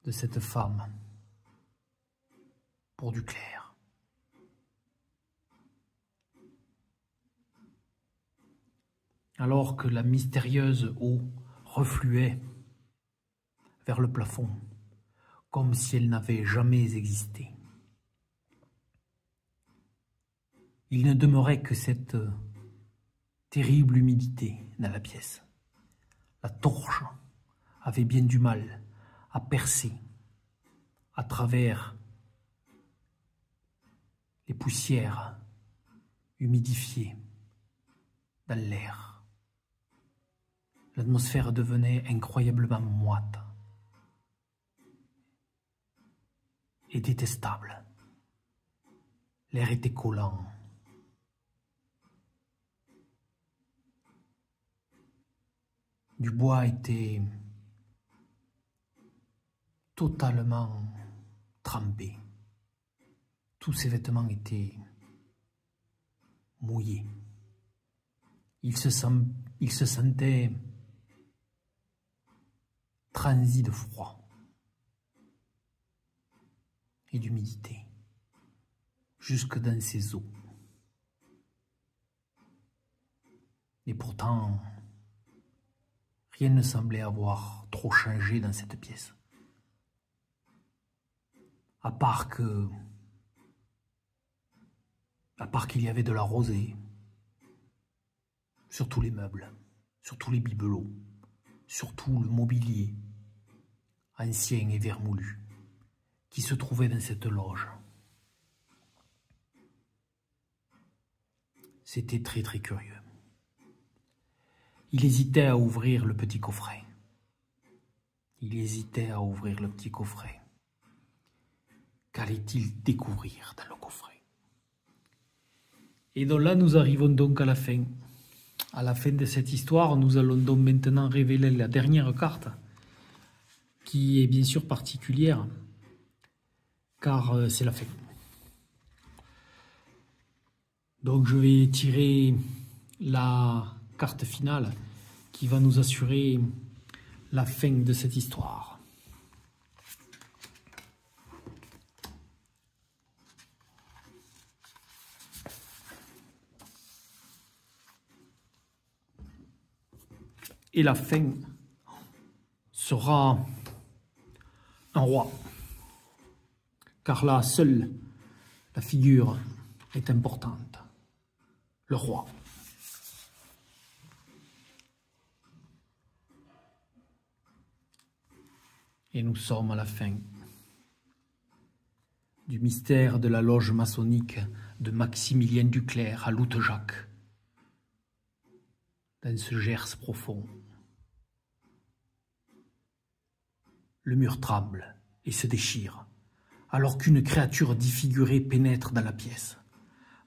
de cette femme pour Duclair. Alors que la mystérieuse eau refluait vers le plafond, comme si elle n'avait jamais existé. Il ne demeurait que cette terrible humidité dans la pièce. La torche avait bien du mal à percer à travers les poussières humidifiées dans l'air. L'atmosphère devenait incroyablement moite et détestable. L'air était collant, Dubois était totalement trempé. Tous ses vêtements étaient mouillés. Il se sentait transi de froid et d'humidité jusque dans ses os. Et pourtant, rien ne semblait avoir trop changé dans cette pièce. À part qu'il y avait de la rosée sur tous les meubles, sur tous les bibelots, sur tout le mobilier ancien et vermoulu qui se trouvait dans cette loge. C'était très très curieux. Il hésitait à ouvrir le petit coffret. Qu'allait-il découvrir dans le coffret? Et donc là, nous arrivons donc à la fin. À la fin de cette histoire, nous allons donc maintenant révéler la dernière carte, qui est bien sûr particulière, car c'est la fin. Donc je vais tirer la carte finale qui va nous assurer la fin de cette histoire. Et la fin sera un roi, car là, seule la figure est importante, le roi. Et nous sommes à la fin du mystère de la loge maçonnique de Maximilien Duclerc à Loutejac, dans ce Gers profond. Le mur tremble et se déchire, alors qu'une créature défigurée pénètre dans la pièce,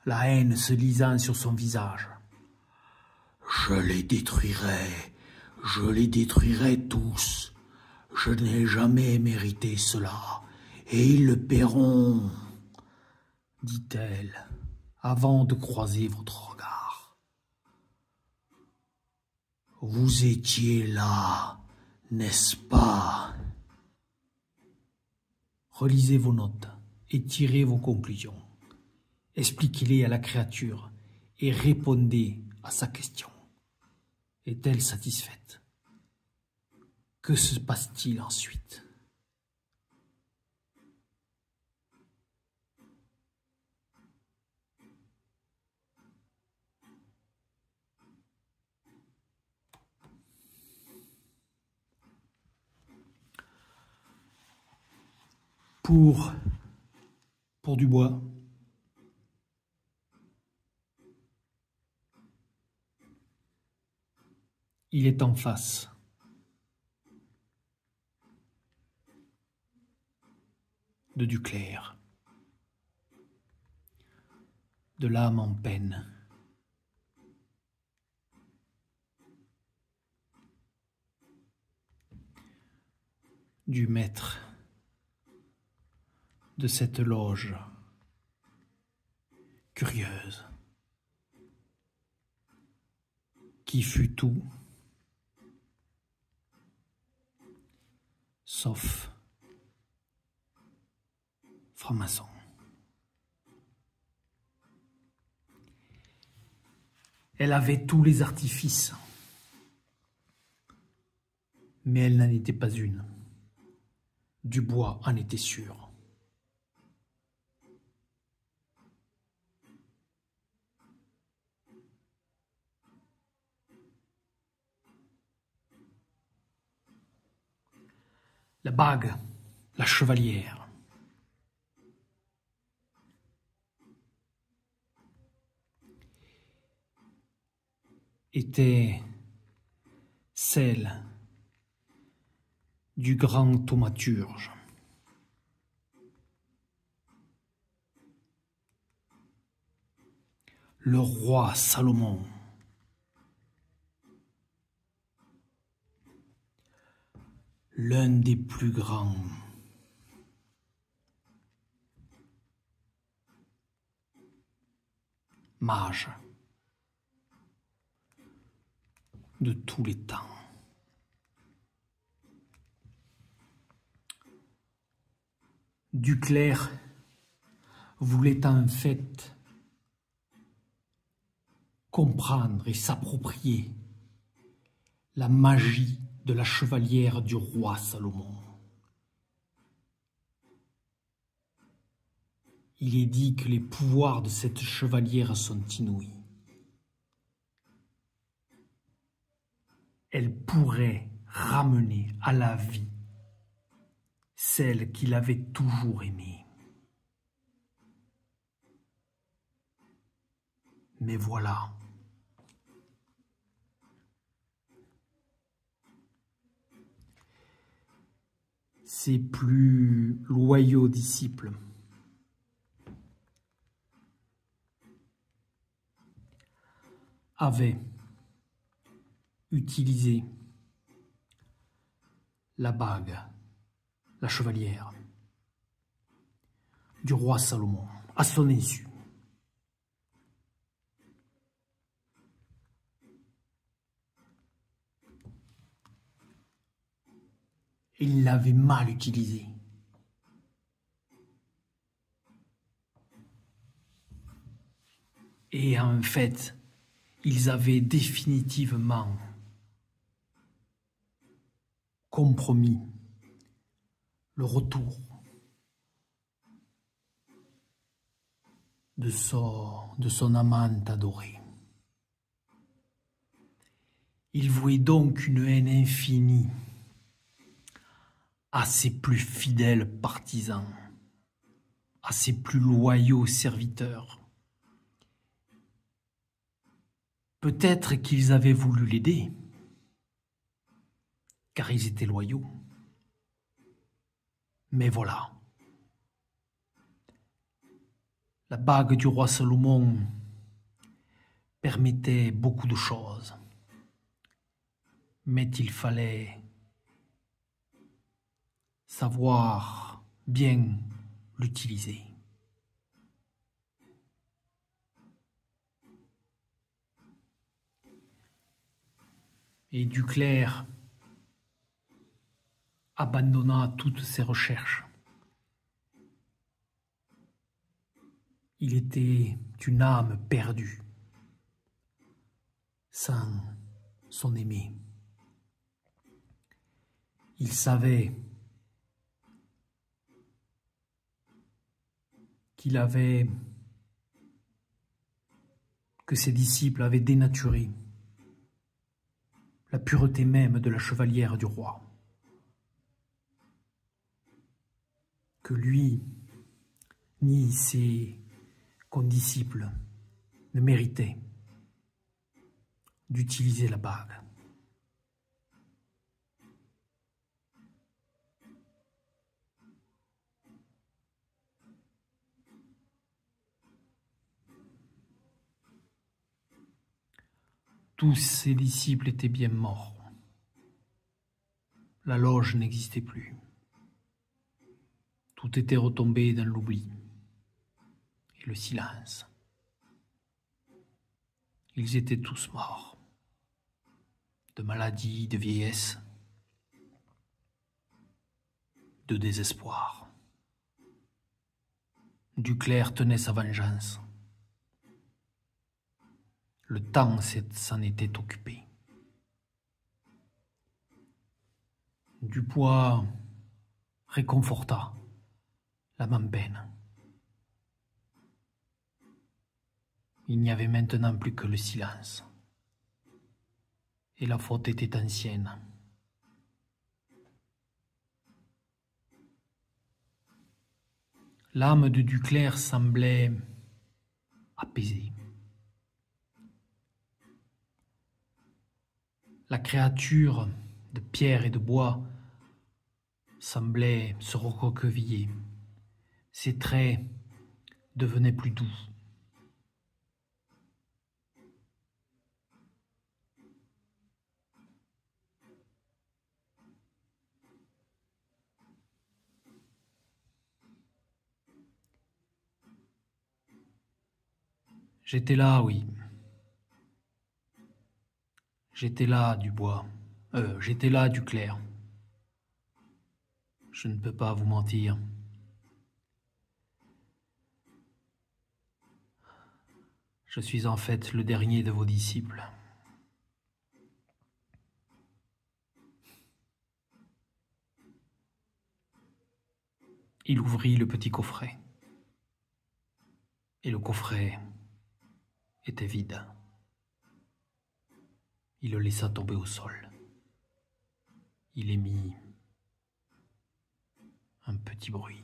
la haine se lisant sur son visage. « Je les détruirai tous. Je n'ai jamais mérité cela, et ils le paieront, dit-elle, avant de croiser votre regard. Vous étiez là, n'est-ce pas? Relisez vos notes et tirez vos conclusions. Expliquez-les à la créature et répondez à sa question. Est-elle satisfaite? Que se passe-t-il ensuite? Pour Dubois, il est en face de Duclerc, de l'âme en peine, du maître de cette loge curieuse, qui fut tout sauf franc-maçon. Elle avait tous les artifices, mais elle n'en était pas une. Dubois en était sûr. La bague, la chevalière. Était celle du grand thaumaturge. Le roi Salomon. l'un des plus grands mages de tous les temps. Duclerc voulait en fait comprendre et s'approprier la magie de la chevalière du roi Salomon. Il est dit que les pouvoirs de cette chevalière sont inouïs. Elle pourrait ramener à la vie celle qu'il avait toujours aimée. Mais voilà, ses plus loyaux disciples avaient utilisé la bague, la chevalière du roi Salomon à son insu. Il l'avait mal utilisée. Et en fait, ils avaient définitivement compromis le retour de son amante adorée. Il vouait donc une haine infinie à ses plus fidèles partisans, à ses plus loyaux serviteurs. Peut-être qu'ils avaient voulu l'aider, car ils étaient loyaux. Mais voilà, la bague du roi Salomon permettait beaucoup de choses, mais il fallait savoir bien l'utiliser. Et Duclerc abandonna toutes ses recherches. Il était une âme perdue, sans son aimé. Il savait que ses disciples avaient dénaturé la pureté même de la chevalière du roi. Que lui, ni ses condisciples ne méritaient d'utiliser la bague. Tous ses disciples étaient bien morts. La loge n'existait plus. Tout était retombé dans l'oubli et le silence. Ils étaient tous morts, de maladie, de vieillesse, de désespoir. Duclerc tenait sa vengeance. Le temps s'en était occupé. Dupois réconforta l'âme en peine. Il n'y avait maintenant plus que le silence. Et la faute était ancienne. L'âme de Duclerc semblait apaisée. La créature de pierre et de bois semblait se recroqueviller. Ses traits devenaient plus doux. J'étais là, oui. J'étais là, Dubois. J'étais là, Duclerc. Je ne peux pas vous mentir. Je suis en fait le dernier de vos disciples. Il ouvrit le petit coffret. Et le coffret était vide. Il le laissa tomber au sol. Il émit un petit bruit,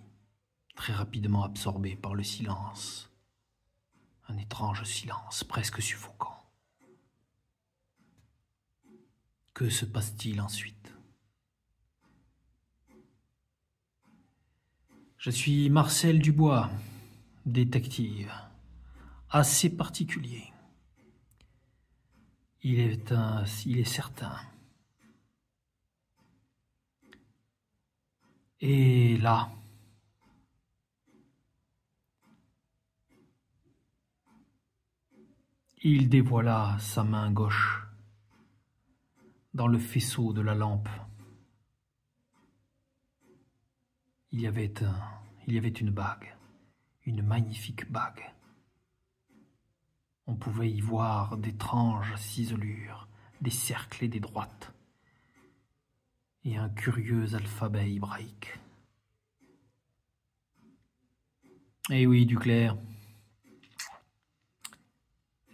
très rapidement absorbé par le silence. Un étrange silence, presque suffocant. Que se passe-t-il ensuite? Je suis Marcel Dubois, détective, assez particulier. Il est certain. Et là, il dévoila sa main gauche dans le faisceau de la lampe. Il y avait une bague, une magnifique bague. On pouvait y voir d'étranges ciselures, des cercles et des droites, et un curieux alphabet hébraïque. Eh oui, Duclerc,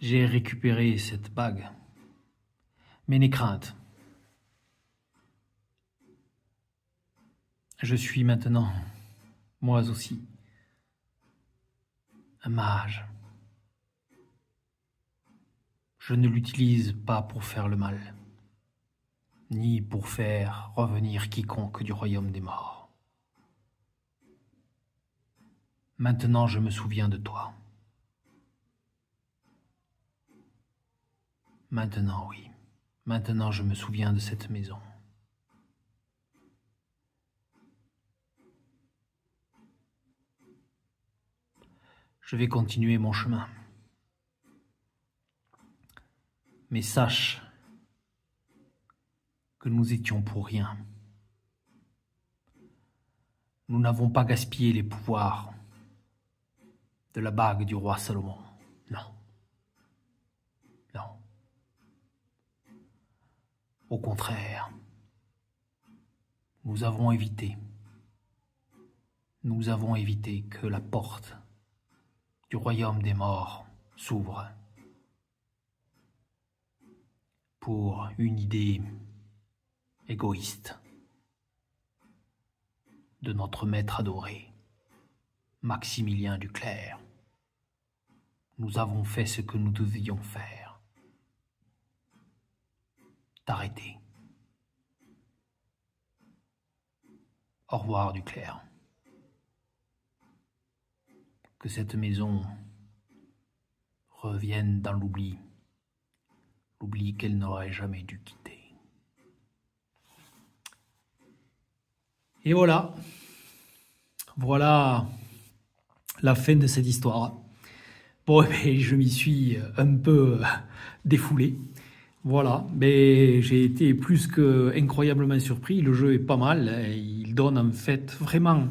j'ai récupéré cette bague. Mais n'aie crainte. Je suis maintenant, moi aussi, un mage. Je ne l'utilise pas pour faire le mal, ni pour faire revenir quiconque du royaume des morts. Maintenant, je me souviens de toi. Maintenant, oui. Maintenant, je me souviens de cette maison. Je vais continuer mon chemin. Mais sache que nous étions pour rien. Nous n'avons pas gaspillé les pouvoirs de la bague du roi Salomon. Non. Non. Au contraire, nous avons évité que la porte du royaume des morts s'ouvre pour une idée égoïste de notre maître adoré, Maximilien Duclerc. Nous avons fait ce que nous devions faire. T'arrêter. Au revoir, Duclerc. Que cette maison revienne dans l'oubli, l'oubli qu'elle n'aurait jamais dû quitter. Et voilà, voilà la fin de cette histoire. Bon, je m'y suis un peu défoulé. Voilà, mais j'ai été plus que incroyablement surpris. Le jeu est pas mal. Il donne en fait vraiment...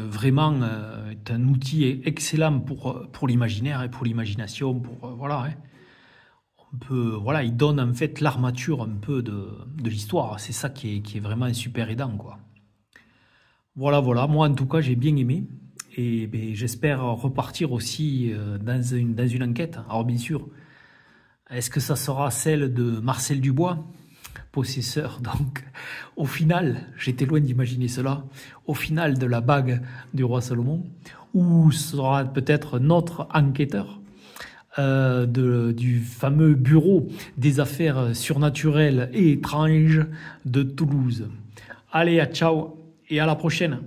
vraiment est un outil excellent pour l'imaginaire et pour l'imagination, voilà, hein. Voilà, il donne en fait l'armature un peu de l'histoire. C'est ça qui est vraiment super aidant, quoi. Voilà, moi en tout cas j'ai bien aimé et j'espère repartir aussi dans une enquête. Alors bien sûr, est-ce que ça sera celle de Marcel Dubois, possesseur, donc au final, j'étais loin d'imaginer cela, au final de la bague du roi Salomon, ou sera peut-être notre enquêteur du fameux bureau des affaires surnaturelles et étranges de Toulouse. Allez, ciao et à la prochaine.